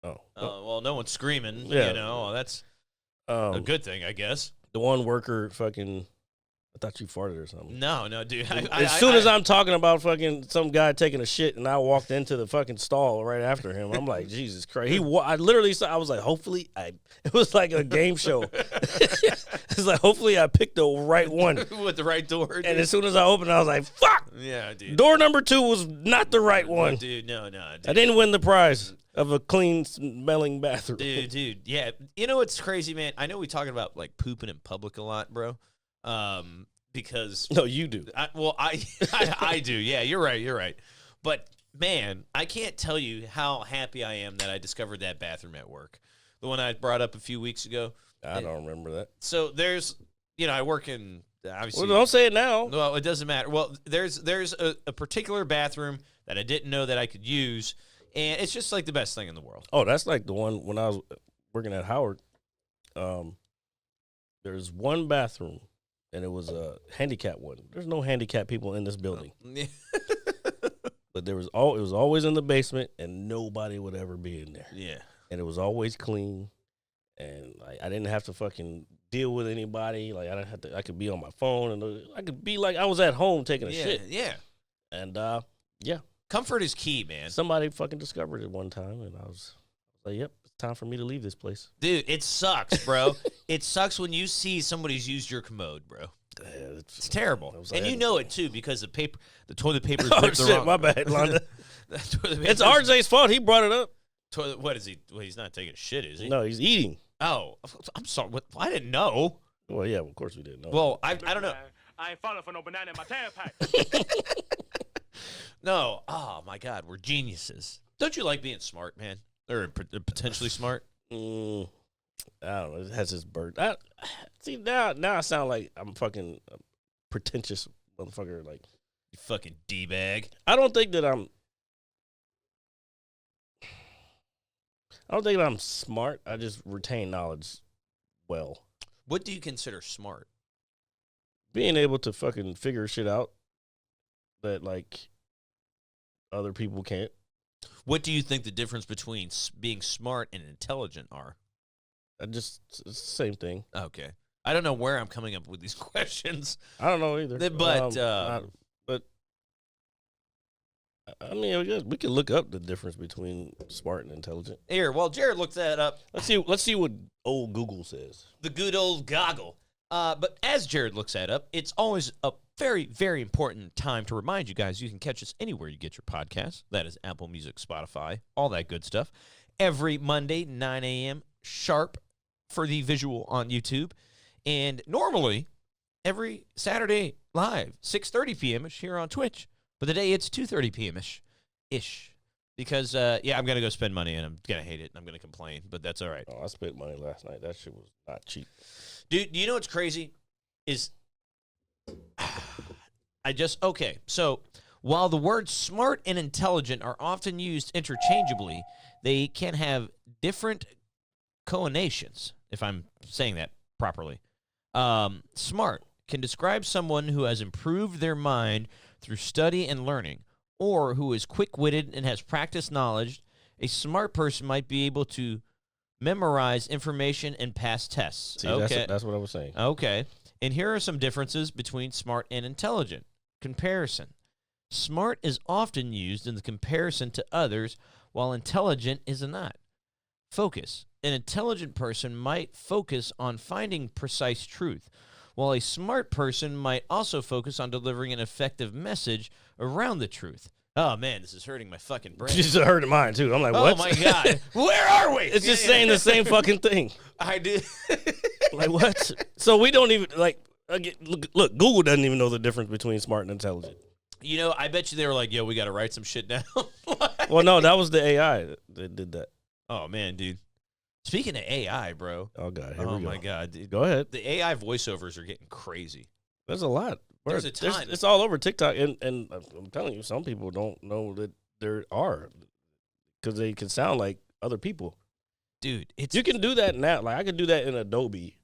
Oh, well, no one's screaming. Yeah. You know, that's a good thing, I guess. The one worker fucking. I thought you farted or something. No, dude. As soon as I'm talking about fucking some guy taking a shit, and I walked into the fucking stall right after him, I'm like, Jesus Christ! I literally saw. I was like, hopefully, It was like a game show. It's like, hopefully, I picked the right one. with the right door. Dude. And as soon as I opened, I was like, fuck! Yeah, dude. Door number 2 was not the right one. Dude, no. Dude. I didn't win the prize of a clean smelling bathroom. Dude, yeah. You know what's crazy, man? I know we talking about like pooping in public a lot, bro. Because No, you do. I do. Yeah, you're right. But man, I can't tell you how happy I am that I discovered that bathroom at work. The one I brought up a few weeks ago. I don't remember that. So there's, I work in obviously. Well, don't say it now. Well, it doesn't matter. Well, there's a particular bathroom that I didn't know that I could use, and it's just like the best thing in the world. Oh, that's like the one when I was working at Howard. There's one bathroom and it was a handicap one. There's no handicap people in this building, but it was always in the basement, and nobody would ever be in there. Yeah. And it was always clean, and like I didn't have to fucking deal with anybody. Like I didn't have to. I could be on my phone, and I could be like I was at home taking a shit. Yeah. And yeah, Comfort is key, man. somebody fucking discovered it one time, and I was like, "Yep, it's time for me to leave this place." Dude, it sucks, bro. It sucks when you see somebody's used your commode, bro. Yeah, It's terrible. I was And like, you know it, too, because the toilet paper is Oh ripped the shit, wrong. my bad, Londa. The toilet It's paper's- RJ's fault. He brought it up. What is he? Well, he's not taking a shit, is he? No, he's eating. Oh, I'm sorry. What? I didn't know. Well, yeah, of course we didn't know. Well, I don't know. I ain't falling for no banana in my tailpipe. No. Oh, my God. We're geniuses. Don't you like being smart, man? Or potentially smart? I don't know. It has his bird. See, now I sound like I'm fucking pretentious motherfucker. Like, You fucking D-bag. I don't think that I'm smart. I just retain knowledge well. What do you consider smart? Being able to fucking figure shit out that, like, other people can't. What do you think the difference between being smart and intelligent are? It's the same thing. Okay. I don't know where I'm coming up with these questions. I don't know either. But, I mean, I guess we can look up the difference between smart and intelligent. Here, while Jared looks that up, Let's see what old Google says. the good old goggle. But as Jared looks that up, it's always a very, very important time to remind you guys you can catch us anywhere you get your podcasts. That is Apple Music, Spotify, all that good stuff. Every Monday, 9 a.m. sharp for the visual on YouTube. And normally, every Saturday live, 6:30 p.m.-ish here on Twitch. But today it's 2:30 p.m.-ish. Because, I'm going to go spend money, and I'm going to hate it, and I'm going to complain. But that's all right. Oh, I spent money last night. That shit was not cheap. Dude, do you know what's crazy? Is so while the words smart and intelligent are often used interchangeably, they can have different connotations, if I'm saying that properly. Smart can describe someone who has improved their mind through study and learning, or who is quick-witted and has practiced knowledge. A smart person might be able to memorize information and pass tests. See, Okay. that's what I was saying. Okay. And here are some differences between smart and intelligent. Comparison. Smart is often used in the comparison to others, while intelligent is not. Focus. An intelligent person might focus on finding precise truth, while a smart person might also focus on delivering an effective message around the truth. Oh, man, this is hurting my fucking brain. Just hurting mine, too. I'm like, Oh, what? my God. Where are we? It's just saying the same fucking thing. I did. Like, what? So we don't even, like, again, look, Google doesn't even know the difference between smart and intelligent. You know, I bet you they were like, yo, we got to write some shit down. Well, no, that was the AI that did that. Oh, man, dude. Speaking of AI, bro. Oh, God. Here Oh, we go. my God, dude. Go ahead. The AI voicovers are getting crazy. There's a lot. There's a ton. It's all over TikTok. And I'm telling you, some people don't know that there are because they can sound like other people. Dude, it's You can do that now. Like, I could do that in Adobe.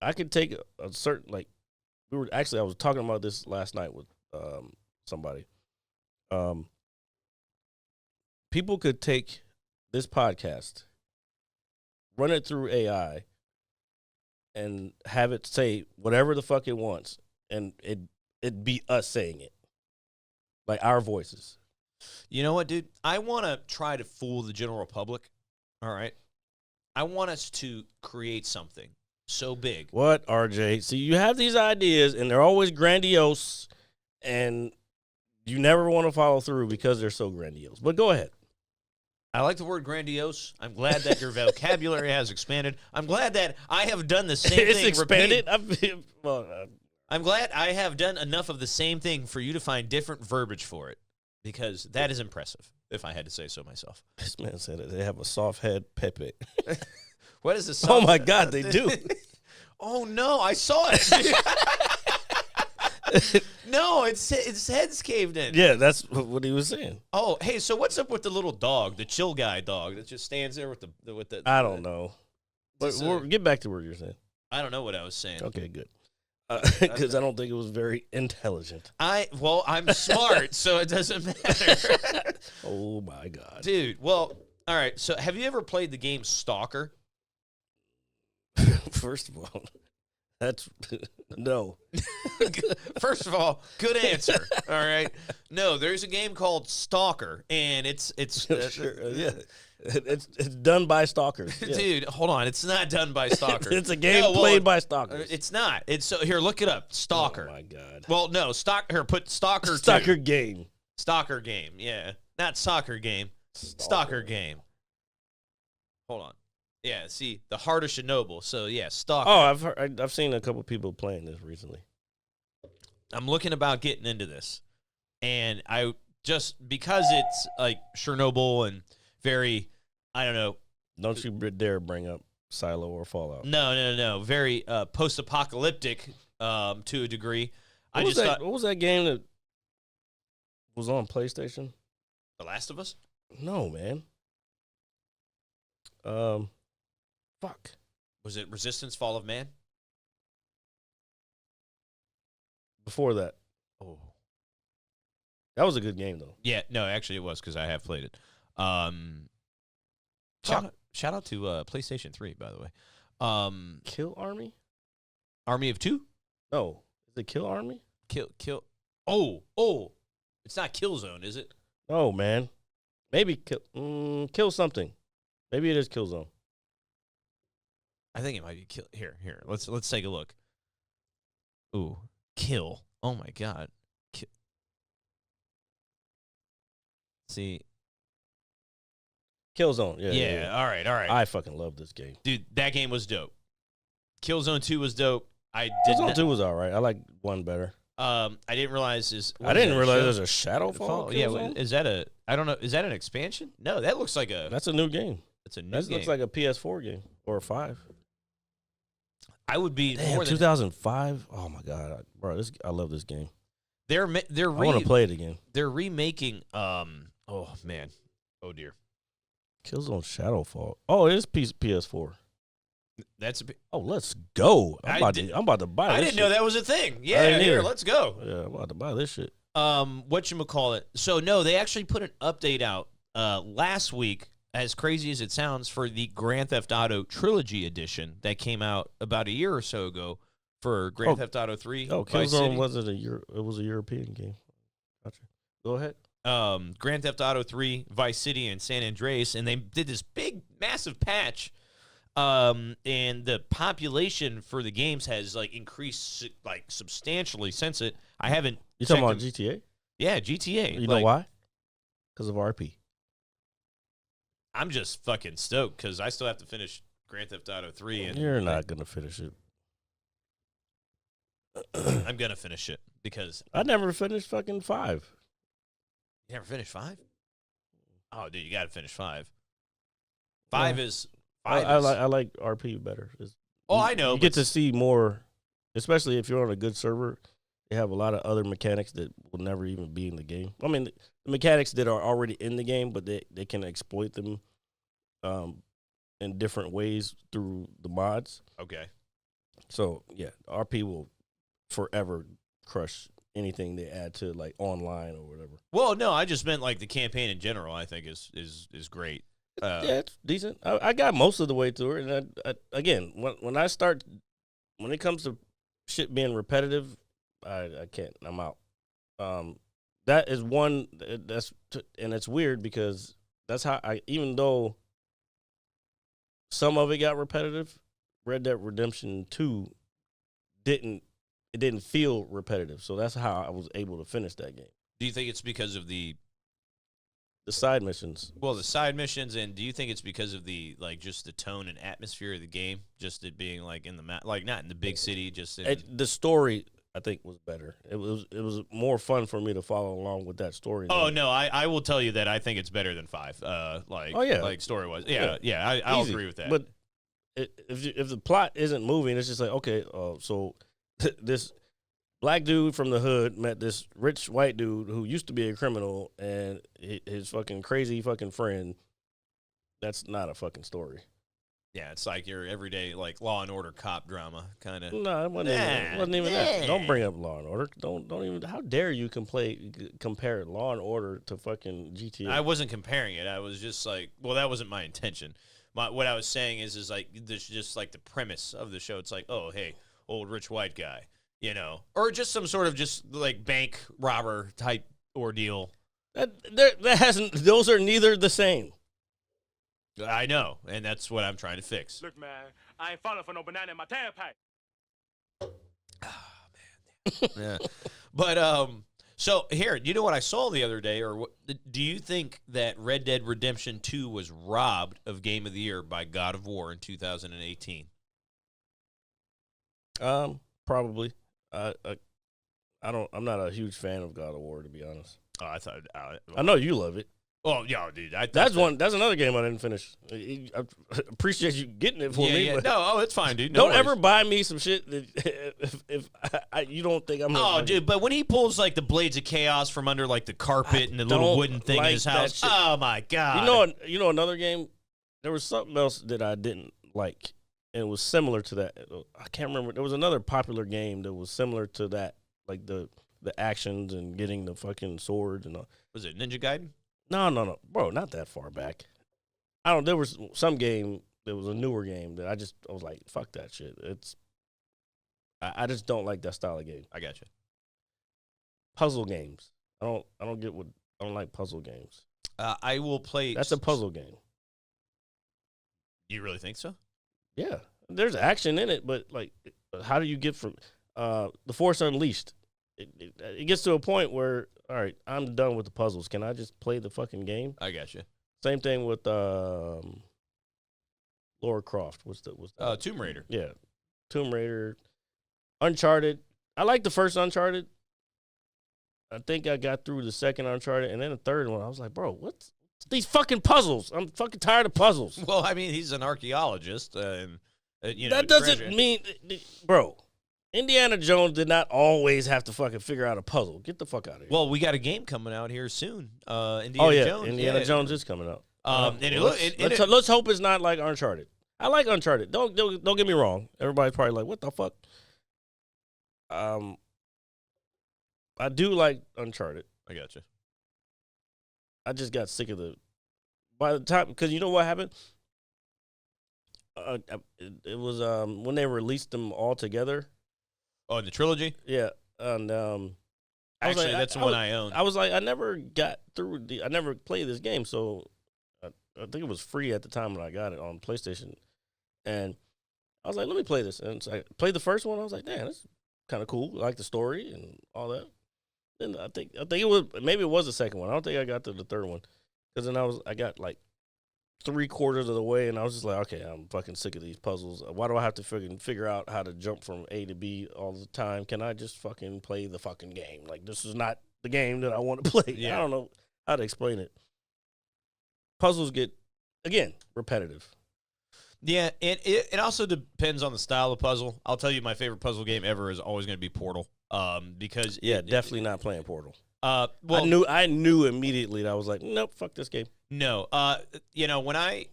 I could take a certain, like, I was talking about this last night with somebody. People could take this podcast, run it through AI, and have it say whatever the fuck it wants, and it'd be us saying it. Like our voices. You know what, dude? I want to try to fool the general public. All right. I want us to create something so big. What, RJ? See, you have these ideas, and they're always grandiose, and you never want to follow through because they're so grandiose. But go ahead. I like the word grandiose. I'm glad that your vocabulary has expanded. I'm glad that I have done the same It's thing. expanded. I'm glad I have done enough of the same thing for you to find different verbiage for it, because that is impressive, if I had to say so myself. This man said that they have a soft head Pepe. What is this? Oh, my God, they do. Oh, no, I saw it. No, its head's caved in. Yeah, that's what he was saying. Oh, hey, so what's up with the little dog, the chill guy dog that just stands there with the? I don't know. But Just, get back to what you're saying. I don't know what I was saying. Okay, good. because I don't think it was very intelligent. I'm smart, so it doesn't matter. Oh my god, Dude, well, all right. So have you ever played the game Stalker? First of all, that's no. First of all, good answer. All right. No, there's a game called Stalker, and it's Sure, yeah. It's done by stalkers. Yeah. dude. Hold on, it's not done by Stalker. It's a game played by stalkers. It's not. It's so here. Look it up. Stalker. Oh my god. Well, no, Here, put Stalker. Stalker 2. game. Stalker game. Yeah, not soccer game. Stalker game. Hold on. Yeah, see, the Heart of Chernobyl. So yeah, Stalker. Oh, I've seen a couple people playing this recently. I'm looking about getting into this, and I just because it's like Chernobyl and very, I don't know. Don't you dare bring up Silo or Fallout. No. Very post-apocalyptic to a degree. What was that game that was on PlayStation? The Last of Us. No, man. Fuck. Was it Resistance: Fall of Man? Before that. Oh. That was a good game, though. Yeah, no, actually it was because I have played it. Shout out to PlayStation 3, by the way. Kill Army? Army of Two? No. Is it Kill Army? Kill. Oh. It's not Killzone, is it? No, man. Maybe Kill something. Maybe it is Killzone. I think it might be Kill. Here. Let's take a look. Ooh, Kill. Oh my God. See. Killzone. Yeah. All right. I fucking love this game. Dude, that game was dope. Killzone 2 was dope. Killzone 2 was all right. I like 1 better. I didn't realize I didn't realize there's a Shadowfall. Yeah, is that I don't know. Is that an expansion? No, that looks like That's a new game. It's a new That game. looks like a PS4 game or a 5. I would be Damn, more than 2005. Oh my god, bro! I love this game. They're I want to play it again. They're remaking. Oh man. Oh dear. Killzone Shadowfall. Oh, it is PS4. That's. Let's go. I'm about to buy this I didn't know that was a thing. I Yeah, didn't here, either. let's go. Yeah, I'm about to buy this shit. Whatchamacallit? So no, they actually put an update out last week. As crazy as it sounds, for the Grand Theft Auto Trilogy Edition that came out about a year or so ago for Grand Theft Auto 3. Oh, Vice City. Killzone wasn't it was a European game. Gotcha. Go ahead. Grand Theft Auto 3, Vice City, and San Andreas, and they did this big, massive patch. And the population for the games has increased substantially since it. I haven't. You talking about checked GTA? Yeah, GTA. You know why? Because of RP. I'm just fucking stoked because I still have to finish Grand Theft Auto 3. And You're not gonna finish it. I'm gonna finish it because I never finished fucking 5. you never finished 5. Oh, dude, you got to finish 5. 5 Yeah. is. I like RP better. I know. You get to see more, especially if you're on a good server. They have a lot of other mechanics that will never even be in the game. I mean, the mechanics that are already in the game, but they can exploit them in different ways through the mods. Okay. So, yeah, RP will forever crush anything they add to, online or whatever. Well, no, I just meant the campaign in general. I think is great. Yeah, it's decent. I got most of the way through it. And I again, when it comes to shit being repetitive, I can't. I'm out. That is one. And it's weird because that's how even though some of it got repetitive, Red Dead Redemption 2 didn't feel repetitive. So that's how I was able to finish that game. Do you think it's because of the side missions? Well, the side missions, and do you think it's because of the just the tone and atmosphere of the game, just it being in the not in the big city, just in The story, I think, was better. It was more fun for me to follow along with that story. Oh no, I will tell you that I think it's better than 5. Story wise, I'll agree with that. But if the plot isn't moving, it's just okay. So this black dude from the hood met this rich white dude who used to be a criminal, and his fucking crazy fucking friend. That's not a fucking story. Yeah, it's like your everyday like Law and Order cop drama kind of. No, it wasn't even that. Don't bring up Law and Order. Don't even. How dare you compare Law and Order to fucking GTA? I wasn't comparing it. I was just like, well, that wasn't my intention. What I was saying is like this, just like the premise of the show. It's like, oh, hey, old rich white guy, you know, or just some sort of just like bank robber type ordeal. That hasn't. Those are neither the same. I know, and that's what I'm trying to fix. Look, man, I ain't falling for no banana in my tailpipe. Yeah, but so here, you know what I saw the other day, or what, do you think that Red Dead Redemption 2 was robbed of Game of the Year by God of War in 2018? Probably. I don't. I'm not a huge fan of God of War, to be honest. Oh, I thought. I know you love it. Oh, yeah, dude. That's another game I didn't finish. I appreciate you getting it for me. Yeah. But No, it's fine, dude. No don't worries. ever buy me some shit that if you don't think I'm. Oh, dude, but when he pulls like the blades of chaos from under like the carpet and the little wooden thing in his house, oh my god! You know another game. There was something else that I didn't like, and it was similar to that. I can't remember. There was another popular game that was similar to that, like the actions and getting the fucking swords and all. Was it Ninja Gaiden? No, bro, not that far back. There was some game that was a newer game that I was like, fuck that shit. I just don't like that style of game. I got you. Puzzle games. I don't like puzzle games. I will play. That's a puzzle game. You really think so? Yeah, there's action in it, but like, how do you get from The Force Unleashed? It gets to a point where, all right, I'm done with the puzzles. Can I just play the fucking game? I got you. Same thing with Lara Croft. What's the Tomb Raider? Yeah, Tomb Raider, Uncharted. I like the first Uncharted. I think I got through the second Uncharted, and then the third one. I was like, bro, what's these fucking puzzles? I'm fucking tired of puzzles. Well, I mean, he's an archaeologist, and that doesn't mean, bro. Indiana Jones did not always have to fucking figure out a puzzle. Get the fuck out of here. Well, we got a game coming out here soon. Indiana Jones. Indiana Jones is coming out. Let's hope it's not like Uncharted. I like Uncharted. Don't get me wrong. Everybody's probably like, what the fuck? I do like Uncharted. I got you. I just got sick of by the time, because you know what happened? It was when they released them all together. Oh, in the trilogy? Yeah, and actually, that's the one I own. I was like, I never got through I never played this game, so I think it was free at the time when I got it on PlayStation, and I was like, let me play this. And so I played the first one. I was like, damn, that's kind of cool. I like the story and all that. Then I think it was the second one. I don't think I got to the third one, because then I got like 3/4 of the way, and I was just like, okay, I'm fucking sick of these puzzles. Why do I have to figure out how to jump from A to B all the time? Can I just fucking play the fucking game? Like, this is not the game that I want to play. Yeah. I don't know how to explain it. Puzzles get, again, repetitive. Yeah, it also depends on the style of puzzle. I'll tell you, my favorite puzzle game ever is always going to be Portal. Because definitely not playing Portal. Well, I knew immediately that I was like, nope, fuck this game. No, when I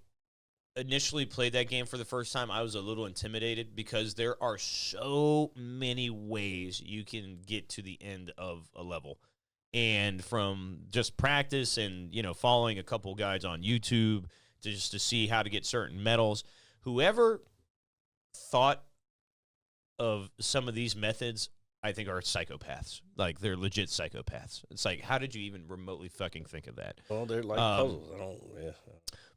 initially played that game for the first time, I was a little intimidated because there are so many ways you can get to the end of a level. And from just practice and, following a couple guides on YouTube to see how to get certain medals, whoever thought of some of these methods, I think, are psychopaths. Like, they're legit psychopaths. It's like, how did you even remotely fucking think of that? Well, they're like puzzles.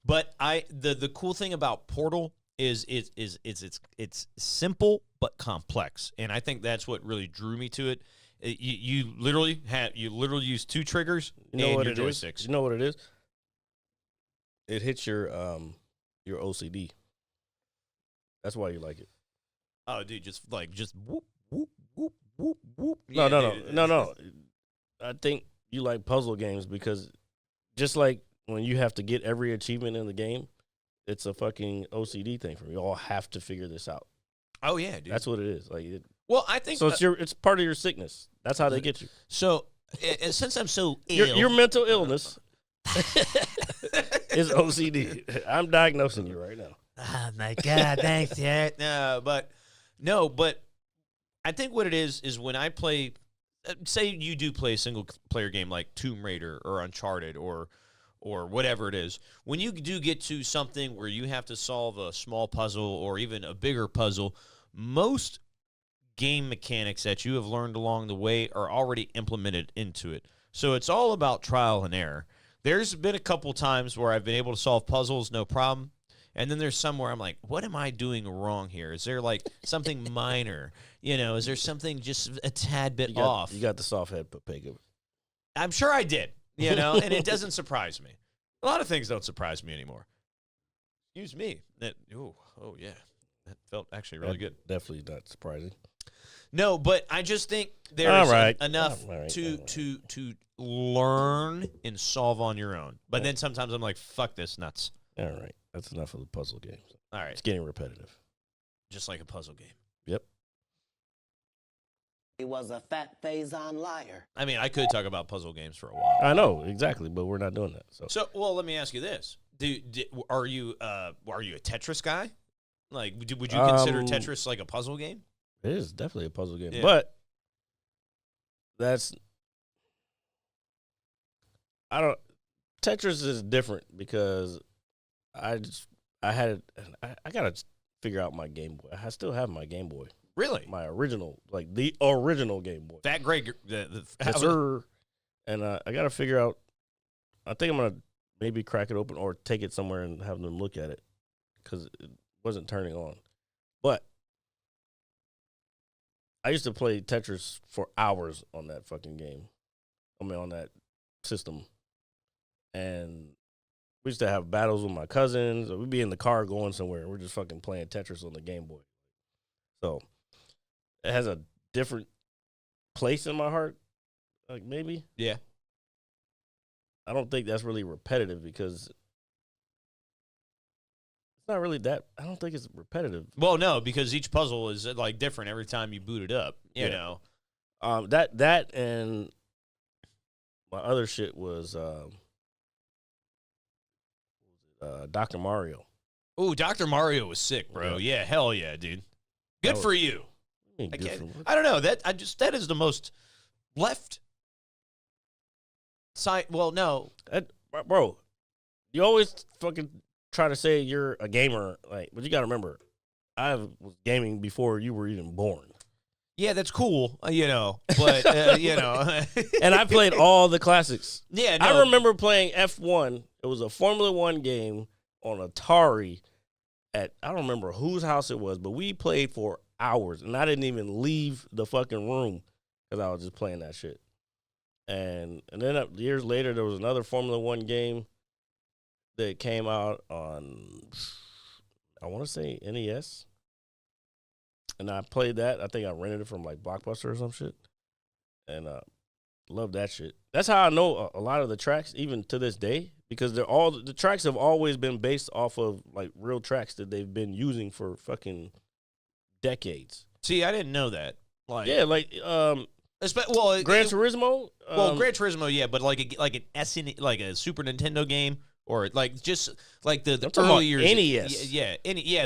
But the cool thing about Portal is it's simple but complex, and I think that's what really drew me to it. You literally use two triggers and your joysticks. You know what it is? It hits your OCD. That's why you like it. Oh, dude, just whoop whoop whoop whoop whoop. No. I think you like puzzle games because just like when you have to get every achievement in the game, it's a fucking OCD thing for me. You all have to figure this out. Oh yeah, dude. That's what it is. Well, I think so. It's part of your sickness. That's how they get you. So, since I'm so ill, your mental illness is OCD. I'm diagnosing you right now. Oh my God, thanks, Jared. No, but I think what it is when I play, say you do play a single player game like Tomb Raider or Uncharted or whatever it is, when you do get to something where you have to solve a small puzzle or even a bigger puzzle, most game mechanics that you have learned along the way are already implemented into it. So it's all about trial and error. There's been a couple times where I've been able to solve puzzles, no problem. And then there's some where I'm like, what am I doing wrong here? Is there like something minor? Is there something just a tad bit off? You got the soft head Papega. I'm sure I did, and it doesn't surprise me. A lot of things don't surprise me anymore. Excuse me. Oh yeah. That felt actually really good. Definitely not surprising. No, but I just think there's enough All right. to learn and solve on your own. But then sometimes I'm like, fuck this nuts. All right. That's enough of the puzzle games. All right. It's getting repetitive. Just like a puzzle game. Yep. He was a fat Faison liar. I mean, I could talk about puzzle games for a while. I know, exactly, but we're not doing that. So Well, let me ask you this. Are you a Tetris guy? Like, would you consider Tetris like a puzzle game? it is definitely a puzzle game. Yeah. But Tetris is different because I gotta figure out my Game Boy. I still have my Game Boy. Really? My original, like the original Game Boy. That great. Yes, sir. And I gotta figure out. I think I'm gonna maybe crack it open or take it somewhere and have them look at it because it wasn't turning on. But I used to play Tetris for hours on that fucking game. On that system. And we used to have battles with my cousins. Or we'd be in the car going somewhere, and we're just fucking playing Tetris on the Game Boy. So it has a different place in my heart, like maybe. Yeah. I don't think that's really repetitive because it's not really that. I don't think it's repetitive. Well, no, because each puzzle is like different every time you boot it up. You know. That and my other shit was Dr. Mario. Ooh, Dr. Mario was sick, bro. Yeah, hell yeah, dude. Good for you. I don't know. That is the most left side. Well, no. Bro, you always fucking try to say you're a gamer, but you got to remember, I was gaming before you were even born. Yeah, that's cool, but, And I played all the classics. Yeah, no. I remember playing F1. It was a Formula One game on Atari I don't remember whose house it was, but we played for hours, and I didn't even leave the fucking room because I was just playing that shit. And then years later, there was another Formula One game that came out on, I want to say NES. And I played that. I think I rented it from like Blockbuster or some shit. And love that shit. That's how I know a lot of the tracks, even to this day, because the tracks have always been based off of like real tracks that they've been using for fucking decades. See, I didn't know that. Gran Turismo. Gran Turismo, yeah, but like an like a Super Nintendo game. Or like just like the early years, NES.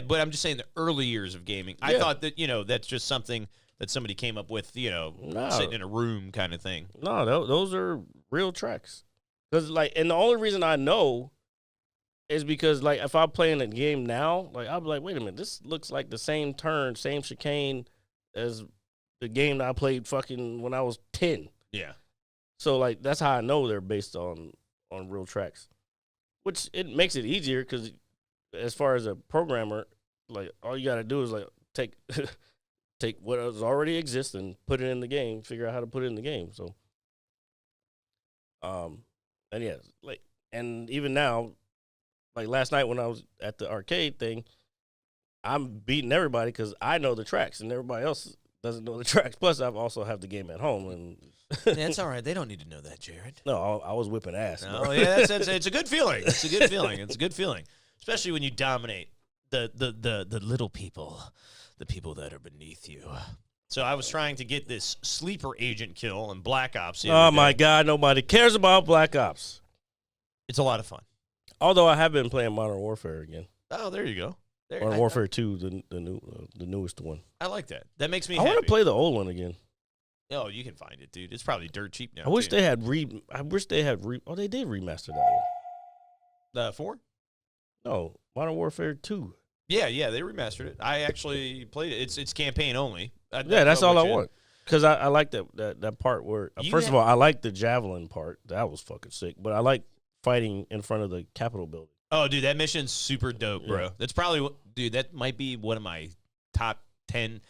But I'm just saying the early years of gaming. I thought that that's just something that somebody came up with, sitting in a room kind of thing. No, those are real tracks. Because and the only reason I know is because if I'm playing a game now, I'll be like, wait a minute, this looks like the same turn, same chicane as the game that I played fucking when I was 10. Yeah. So that's how I know they're based on real tracks. Which it makes it easier because, as far as a programmer, all you got to do is take what already exists and put it in the game. Figure out how to put it in the game. So, and yeah, and even now, last night when I was at the arcade thing, I'm beating everybody because I know the tracks and everybody else doesn't know the tracks. Plus, I also have the game at home and. That's all right. They don't need to know that, Jared. No, I was whipping ass. Oh, yeah, it's a good feeling. It's a good feeling. It's a good feeling, especially when you dominate the little people, the people that are beneath you. So I was trying to get this sleeper agent kill in Black Ops. Oh my God, nobody cares about Black Ops. It's a lot of fun. Although I have been playing Modern Warfare again. Oh, there you go. Modern Warfare 2, the newest one. I like that. That makes me I happy. want to play the old one again. Oh, you can find it, dude. It's probably dirt cheap now. I wish too. they had Oh, they did remaster that one. 4? No, Modern Warfare 2. Yeah, they remastered it. I actually played it. It's campaign only. That's all I want. Because I like that part where, first of all, I like the javelin part. That was fucking sick. But I like fighting in front of the Capitol building. Oh, dude, that mission's super dope, bro. Yeah. That's probably, that might be one of my top 10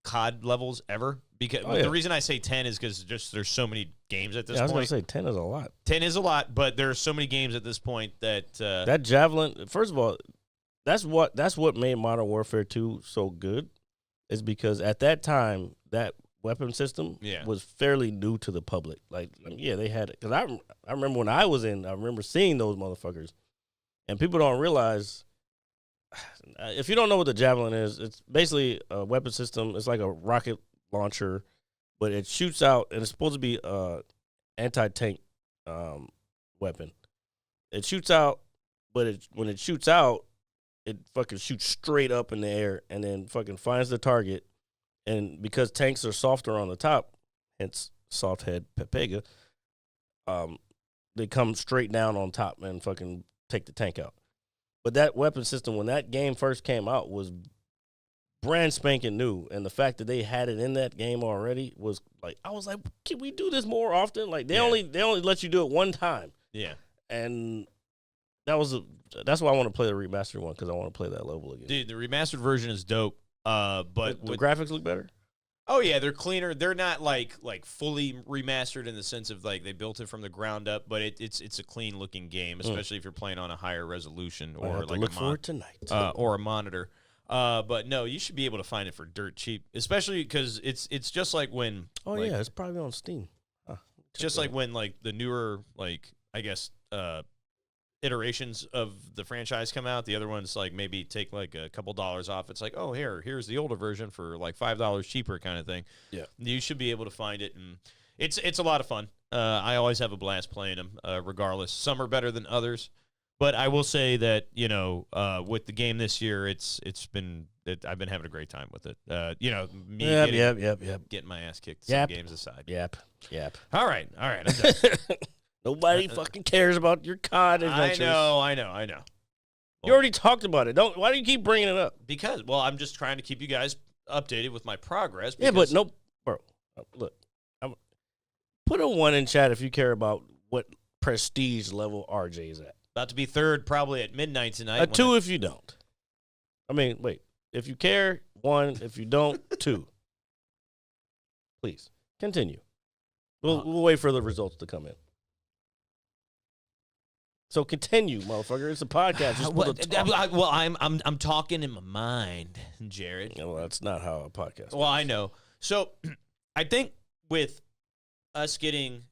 COD levels ever. Because the reason I say 10 is because just there's so many games at this point. I was going to say 10 is a lot. 10 is a lot, but there are so many games at this point that that javelin. First of all, that's what made Modern Warfare 2 so good, is because at that time that weapon system was fairly new to the public. Like, they had it, because I remember when I was in. I remember seeing those motherfuckers, and people don't realize. If you don't know what the javelin is, it's basically a weapon system. It's like a rocket launcher, but it shoots out, and it's supposed to be a anti-tank weapon. It shoots out, but when it shoots out, it fucking shoots straight up in the air and then fucking finds the target. And because tanks are softer on the top, hence soft head Pepega, they come straight down on top and fucking take the tank out. But that weapon system, when that game first came out, was brand spanking new. And the fact that they had it in that game already was like, I was like, can we do this more often? Like, they only let you do it one time. Yeah. And that's why I want to play the remastered one, because I want to play that level again. Dude, the remastered version is dope. But the graphics look better. Oh yeah, they're cleaner. They're not like fully remastered in the sense of like they built it from the ground up, but it's a clean looking game, especially if you're playing on a higher resolution or like look forward tonight or a monitor. But no, you should be able to find it for dirt cheap, especially because it's just like when. Oh yeah, it's probably on Steam. Just like when like the newer I guess iterations of the franchise come out, the other ones like maybe take like a couple dollars off. It's like, oh, here's the older version for like $5 cheaper kind of thing. Yeah, you should be able to find it, and it's a lot of fun. I always have a blast playing them, regardless. Some are better than others, but I will say that with the game this year, I've been having a great time with it. Getting my ass kicked. Some games aside. Yep. All right. I'm done. Nobody fucking cares about your COD adventures. I know. You already talked about it. Why do you keep bringing it up? Because, I'm just trying to keep you guys updated with my progress. Yeah, but no, bro. Look, put a 1 in chat if you care about what prestige level RJ is at. About to be third, probably at midnight tonight. A 2 if you don't. I mean, wait. If you care, 1. If you don't, 2. Please continue. We'll wait for the results to come in. So continue, motherfucker. It's a podcast. I'm talking in my mind, Jared. Well, that's not how a podcast. Well, I know. So, I think with us getting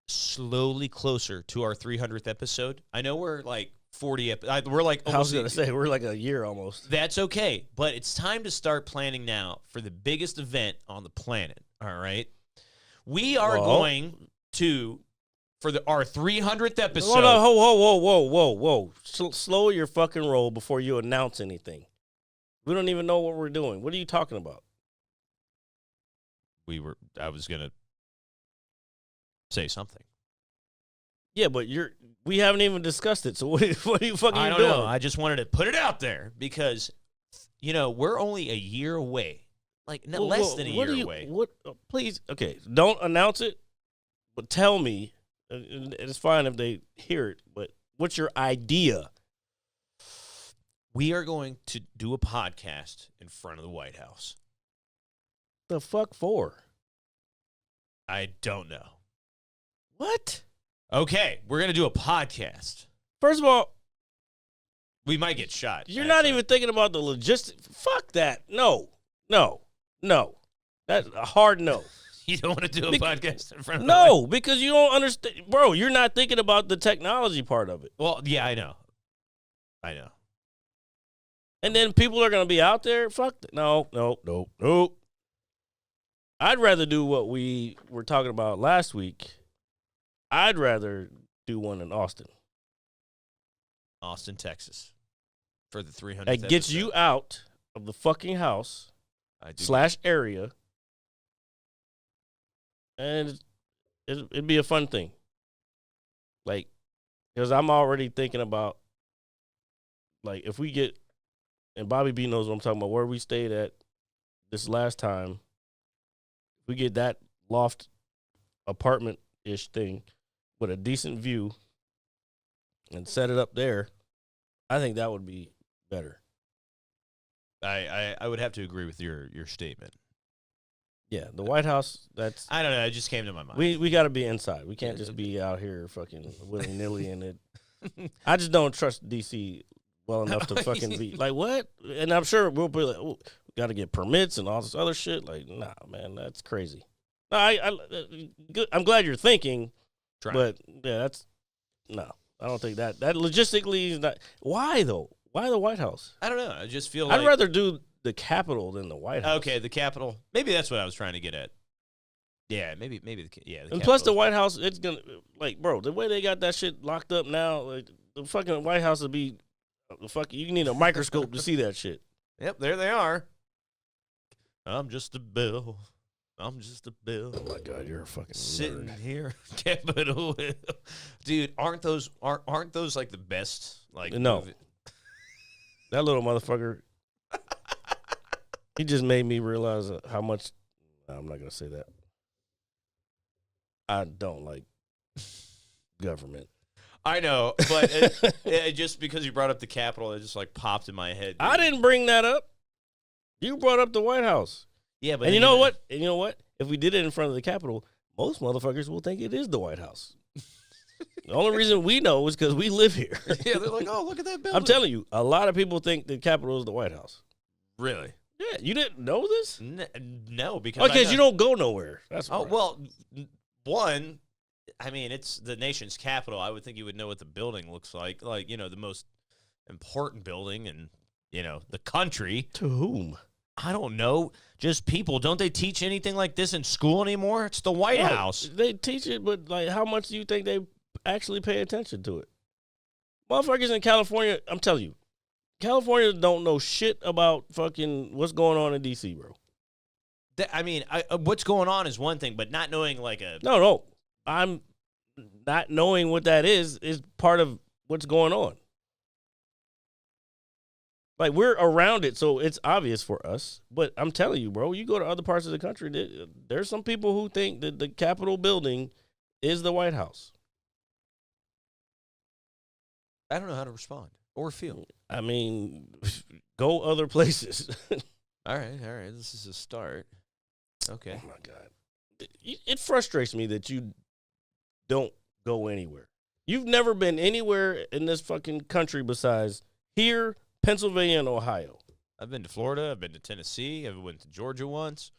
slowly closer to our 300th episode, I know we're like 40. We're like almost. I was gonna say we're like a year almost. That's okay, but it's time to start planning now for the biggest event on the planet. All right, we are going to. For our 300th episode. Whoa. Slow your fucking roll before you announce anything. We don't even know what we're doing. What are you talking about? I was going to say something. Yeah, but we haven't even discussed it. So what are you fucking doing? I don't know. I just wanted to put it out there because, we're only a year away. Like, less than a year away. Please, okay, don't announce it, but tell me. It's fine if they hear it, but what's your idea? We are going to do a podcast in front of the White House. The fuck for? I don't know. What? Okay, we're going to do a podcast. First of all, we might get shot. You're not even thinking about the logistics. Fuck that. No. That's a hard no. You don't want to do a podcast in front of No, because you don't understand. Bro, you're not thinking about the technology part of it. Well, yeah, I know. And then people are going to be out there. Fuck that. No. I'd rather do what we were talking about last week. I'd rather do one in Austin. Austin, Texas. for the 300th that gets you out of the fucking house / area, and it'd be a fun thing. Like, because I'm already thinking about, like, if we get, and Bobby B knows what I'm talking about, where we stayed at this last time, if we get that loft apartment-ish thing with a decent view and set it up there, I think that would be better. I would have to agree with your statement. Yeah, the White House, that's... I don't know. It just came to my mind. We got to be inside. We can't just be out here fucking willy-nilly in it. I just don't trust D.C. well enough to fucking be... Like, what? And I'm sure we'll be like, oh, we got to get permits and all this other shit. Like, nah, man, that's crazy. No, I'm glad you're thinking, but, yeah, that's... No, I don't think that logistically is not... Why, though? Why the White House? I don't know. I just feel I'd rather do the Capitol than the White House. Okay, the Capitol. Maybe that's what I was trying to get at. Yeah, maybe the and plus the White House, it's gonna, like, bro, the way they got that shit locked up now, like, the fucking White House would be, you need a microscope to see that shit. Yep, there they are. I'm just a bill. I'm just a bill. Oh my God, you're a fucking sitting nerd. here, Capitol Hill. Dude, aren't those like the best? Like, no. movie? That little motherfucker, he just made me realize how much. No, I'm not gonna say that. I don't like government. I know, but it just because you brought up the Capitol, it just like popped in my head. Dude. I didn't bring that up. You brought up the White House. Yeah, but and you know what? And you know what? If we did it in front of the Capitol, most motherfuckers will think it is the White House. The only reason we know is because we live here. Yeah, they're like, oh, look at that building. I'm telling you, a lot of people think the Capitol is the White House. Really? Yeah, you didn't know this? No, because because you don't go nowhere. That's oh, well, one, I mean, it's the nation's capital. I would think you would know what the building looks like. Like, you know, the most important building in, you know, the country. To whom? I don't know. Just people. Don't they teach anything like this in school anymore? It's the White House. They teach it, but, like, how much do you think they actually pay attention to it? Motherfuckers in California, I'm telling you, California don't know shit about fucking what's going on in D.C., bro. I mean, what's going on is one thing, but not knowing like a... No. I'm not knowing what that is part of what's going on. Like, we're around it, so it's obvious for us. But I'm telling you, bro, you go to other parts of the country, there's some people who think that the Capitol building is the White House. I don't know how to respond or feel. I mean, go other places. All right. This is a start. Okay. Oh, my God. It frustrates me that you don't go anywhere. You've never been anywhere in this fucking country besides here, Pennsylvania, and Ohio. I've been to Florida. I've been to Tennessee. I went to Georgia once.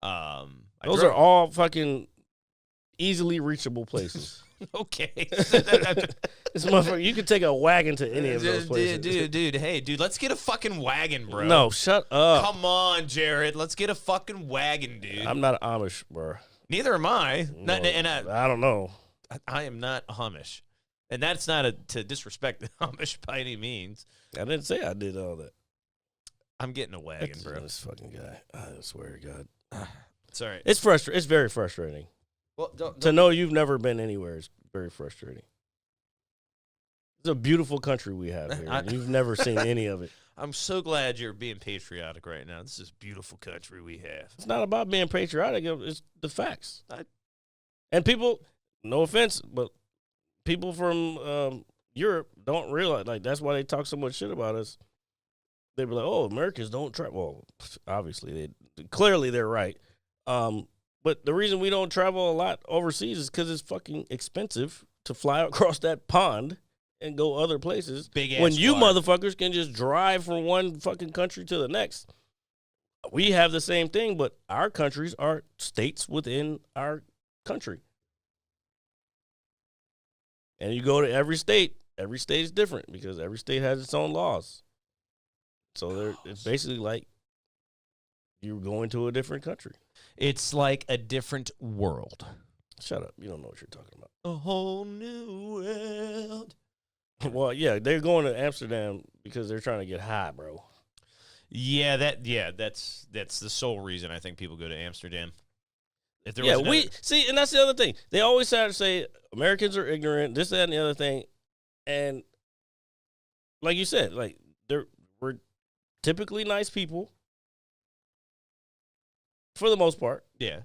Those are all fucking easily reachable places. Okay. This motherfucker, you could take a wagon to any of those places. Dude, let's get a fucking wagon, bro. No, shut up. Come on, Jared. Let's get a fucking wagon, dude. I'm not Amish, bro. Neither am I. No, I don't know. I am not Amish. And that's not to disrespect the Amish by any means. I didn't say I did all that. I'm getting a wagon, bro. This fucking guy. I swear to God. It's all right. It's frustrating. It's very frustrating. Well, to know you've never been anywhere is very frustrating. It's a beautiful country we have here. And you've never seen any of it. I'm so glad you're being patriotic right now. This is a beautiful country we have. It's not about being patriotic. It's the facts. And people, no offense, but people from Europe don't realize, like, that's why they talk so much shit about us. They be like, oh, Americans don't travel. Well, obviously, clearly they're right. But the reason we don't travel a lot overseas is because it's fucking expensive to fly across that pond and go other places. Big ass when you water. motherfuckers can just drive from one fucking country to the next. We have the same thing, but our countries are states within our country. And you go to every state is different because every state has its own laws. So it's basically like you're going to a different country. It's like a different world. Shut up. You don't know what you're talking about. A whole new world. Well, yeah, they're going to Amsterdam because they're trying to get high, bro. Yeah, that's the sole reason I think people go to Amsterdam. If there Yeah, was we see, and that's the other thing. They always try to say Americans are ignorant, this, that, and the other thing. And like you said, like we're typically nice people for the most part. yeah.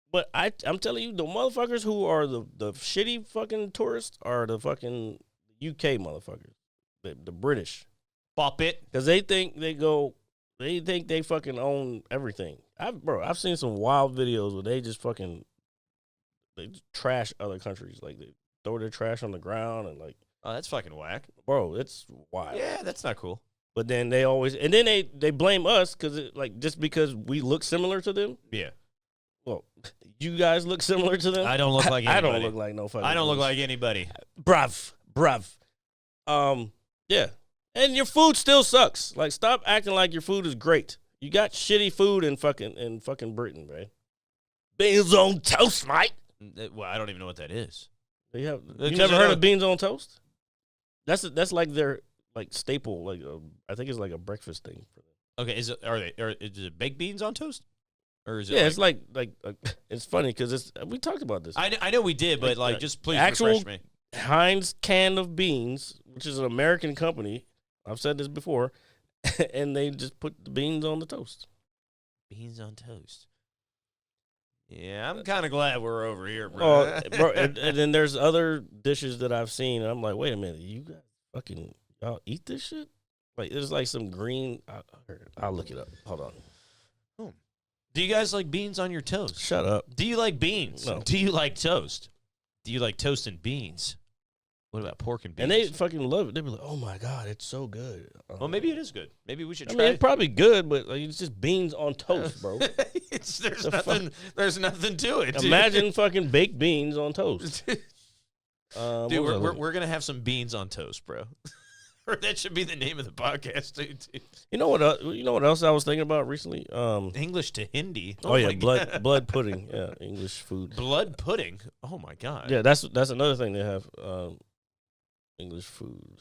But I'm telling you, the motherfuckers who are the shitty fucking tourists are the fucking UK motherfuckers, the British. Bop it. Because they think they fucking own everything. I've seen some wild videos where they just fucking they just trash other countries. Like they throw their trash on the ground and like, Oh, that's fucking whack. bro, it's wild. Yeah, that's not cool. But then they blame us just because we look similar to them. Yeah. Well, you guys look similar to them. I don't look like I anybody. don't look like no fucking. I don't look fool. like anybody. Bruv. Yeah. And your food still sucks. Like, stop acting like your food is great. You got shitty food in fucking Britain, man. Beans on toast, mate. Well, I don't even know what that is. You Because never I heard know- of beans on toast? That's like their like staple. Like I think it's like a breakfast thing for them. Okay, is it baked beans on toast? Or is it Yeah, it's like it's funny because we talked about this. I know we did, but like just please actual refresh me. Heinz can of beans, which is an American company. I've said this before, and they just put the beans on the toast. Beans on toast. Yeah, I'm kind of glad we're over here, bro. Oh, bro, and then there's other dishes that I've seen, and I'm like, wait a minute, you guys fucking y'all eat this shit? Like, there's like some green. I'll look it up. Hold on. Do you guys like beans on your toast? Shut up. Do you like beans? No. Do you like toast? Do you like toast and beans? What about pork and beans? And they fucking love it. They be like, oh my god, it's so good. Well, maybe it is good. Maybe we should I try mean, it's it. probably good, but like, it's just beans on toast, bro. There's nothing to it. Dude. Imagine fucking baked beans on toast. Dude, What was I looking- we're gonna have some beans on toast, bro. Or that should be the name of the podcast, dude. You know what? You know what else I was thinking about recently? English to Hindi. Oh yeah, my God. blood pudding. Yeah, English food. Blood pudding. Oh my god. Yeah, that's another thing they have. English food.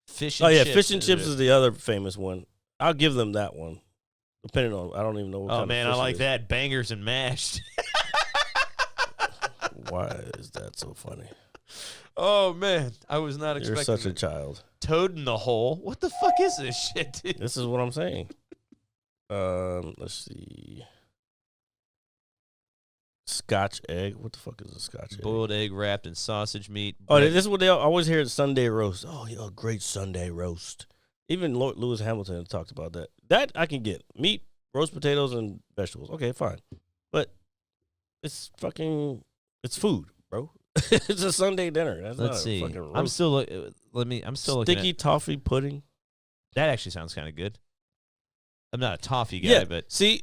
Fish. Oh And yeah, chips fish and chips it. is the other famous one. I'll give them that one. Depending on, I don't even know what. Oh kind man, of I fish it like is. that. Bangers and mashed. Why is that so funny? Oh man, I was not You're expecting. such a that. child. Toad in the hole. What the fuck is this shit, dude? This is what I'm saying. Let's see. Scotch egg. What the fuck is a Scotch egg? Boiled egg wrapped in sausage meat. Oh, bread- this is what they always hear at Sunday roast. Oh, yeah, great Sunday roast. Even Lewis Hamilton talked about that. That I can get. Meat, roast potatoes, and vegetables. Okay, fine. But it's food, bro. It's a Sunday dinner. That's Let's not see. a fucking roast. I'm still I'm still looking Sticky at, toffee pudding. that actually sounds kind of good. I'm not a toffee guy, Yeah, but see,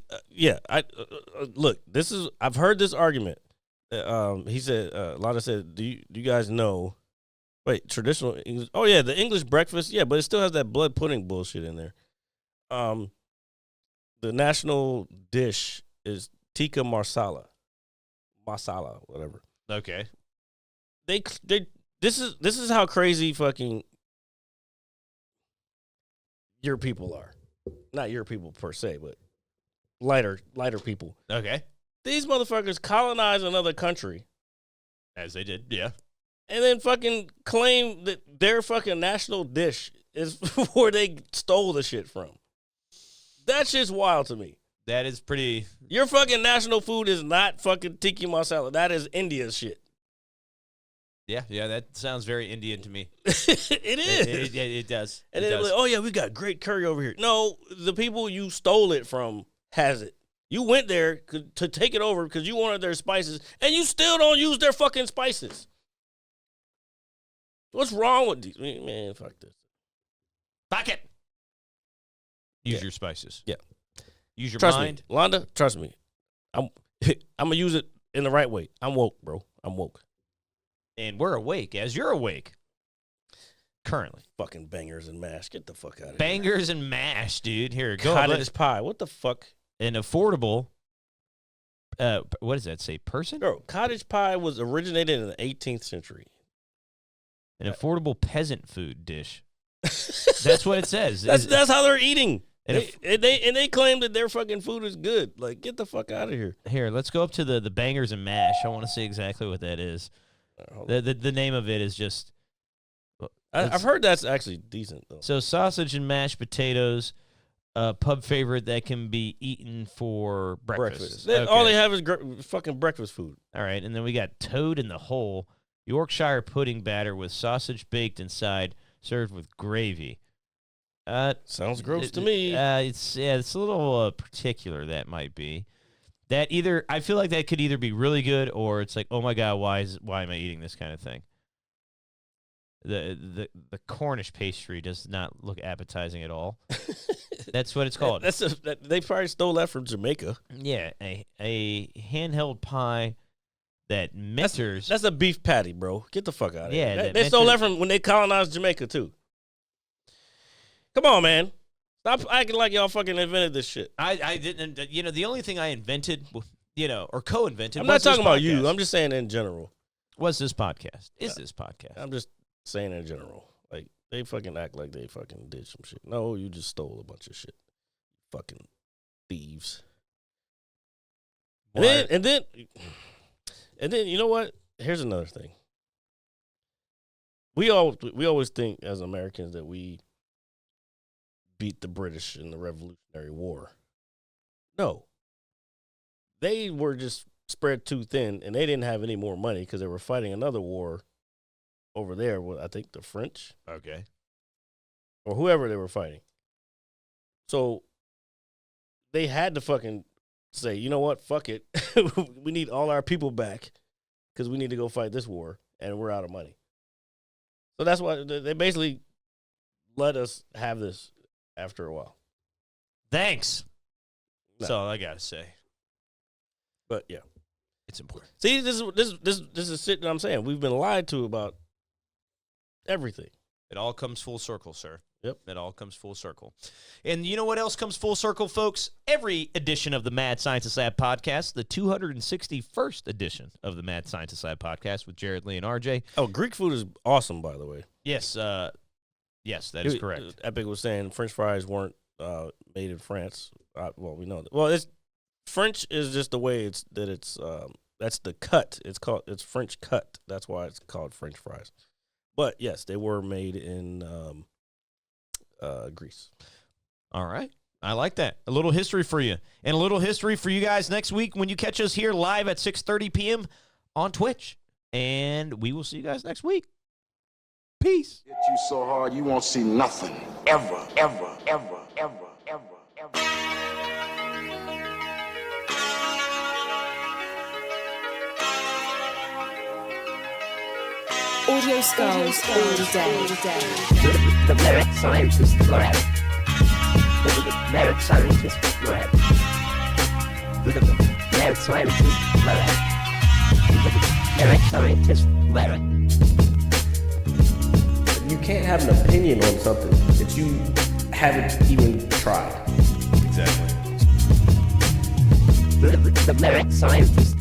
look. This is I've heard this argument. He said, Lana said, "Do you guys know?" Wait, traditional English. Oh yeah, the English breakfast. Yeah, but it still has that blood pudding bullshit in there. The national dish is tikka masala, whatever. okay. They this is how crazy fucking your people are. Not your people per se, but lighter people. Okay. These motherfuckers colonize another country As they did, yeah. and then fucking claim that their fucking national dish is where they stole the shit from. That shit's wild to me. That is pretty. Your fucking national food is not fucking tikka masala. That is India's shit. Yeah, that sounds very Indian to me. It is. It does. And It then does. like, oh yeah, we got great curry over here. No, the people you stole it from has it. You went there to take it over because you wanted their spices, and you still don't use their fucking spices. What's wrong with these? Man, fuck this. Back it. Use Yeah. your spices. Yeah. Use your Trust mind. me, Londa. Trust me. I'm gonna use it in the right way. I'm woke, bro. I'm woke. And we're awake as you're awake. Currently. Fucking bangers and mash. Get the fuck out of here. Bangers and mash, dude. Here, go. Cottage pie. What the fuck? An affordable, what does that say? Person? Bro, cottage pie was originated in the 18th century. an affordable peasant food dish. That's what it says. That's how they're eating. And They claim that their fucking food is good. Like, get the fuck out of here. Here, let's go up to the bangers and mash. I want to see exactly what that is. The name of it is just. I've heard that's actually decent though. So sausage and mashed potatoes, pub favorite that can be eaten for breakfast. All they have is fucking breakfast food. All right, and then we got toad in the hole, Yorkshire pudding batter with sausage baked inside, served with gravy. Sounds gross to me. It's a little particular. That might be. That either I feel like that could either be really good or it's like, oh my god, why am I eating this kind of thing? The Cornish pastry does not look appetizing at all. That's what it's called. They probably stole that from Jamaica. Yeah, a handheld pie that mentors. That's a beef patty, bro. Get the fuck out of here. Yeah, they stole that from when they colonized Jamaica too. Come on, man. Stop acting like y'all fucking invented this shit. I didn't. The only thing I invented, or co-invented. I'm not talking about you. I'm just saying in general. Was this podcast? Is this podcast? I'm just saying in general. Like, they fucking act like they fucking did some shit. No, you just stole a bunch of shit. Fucking thieves. And then, you know what? Here's another thing. We always think as Americans that we beat the British in the Revolutionary War. No. They were just spread too thin, and they didn't have any more money because they were fighting another war over there with, I think, the French. Okay. Or whoever they were fighting. So they had to fucking say, you know what, fuck it. We need all our people back because we need to go fight this war, and we're out of money. So that's why they basically let us have this after a while. Thanks. No. That's all I gotta say. But yeah, it's important. See, this is shit that I'm saying. We've been lied to about everything. It all comes full circle, sir. Yep. It all comes full circle. And you know what else comes full circle, folks? Every edition of the Mad Scientist Lab podcast, the 261st edition of the Mad Scientist Lab podcast with Jared, Lee, and RJ. Oh, Greek food is awesome, by the way. Yes, yes, that is correct. Epic was saying French fries weren't made in France. Well, we know that. Well, French is just the way that's the cut. It's French cut. That's why it's called French fries. But yes, they were made in Greece. All right. I like that. A little history for you. And a little history for you guys next week when you catch us here live at 6:30 p.m. on Twitch. And we will see you guys next week. Peace. Hit you so hard you won't see nothing. Ever, ever, ever, ever, ever, ever. Audio skulls all day. The merit scientist lab. The merit scientist lab. The merit scientist lab. The merit scientist lab. You can't have an opinion on something that you haven't even tried. Exactly. The merit scientist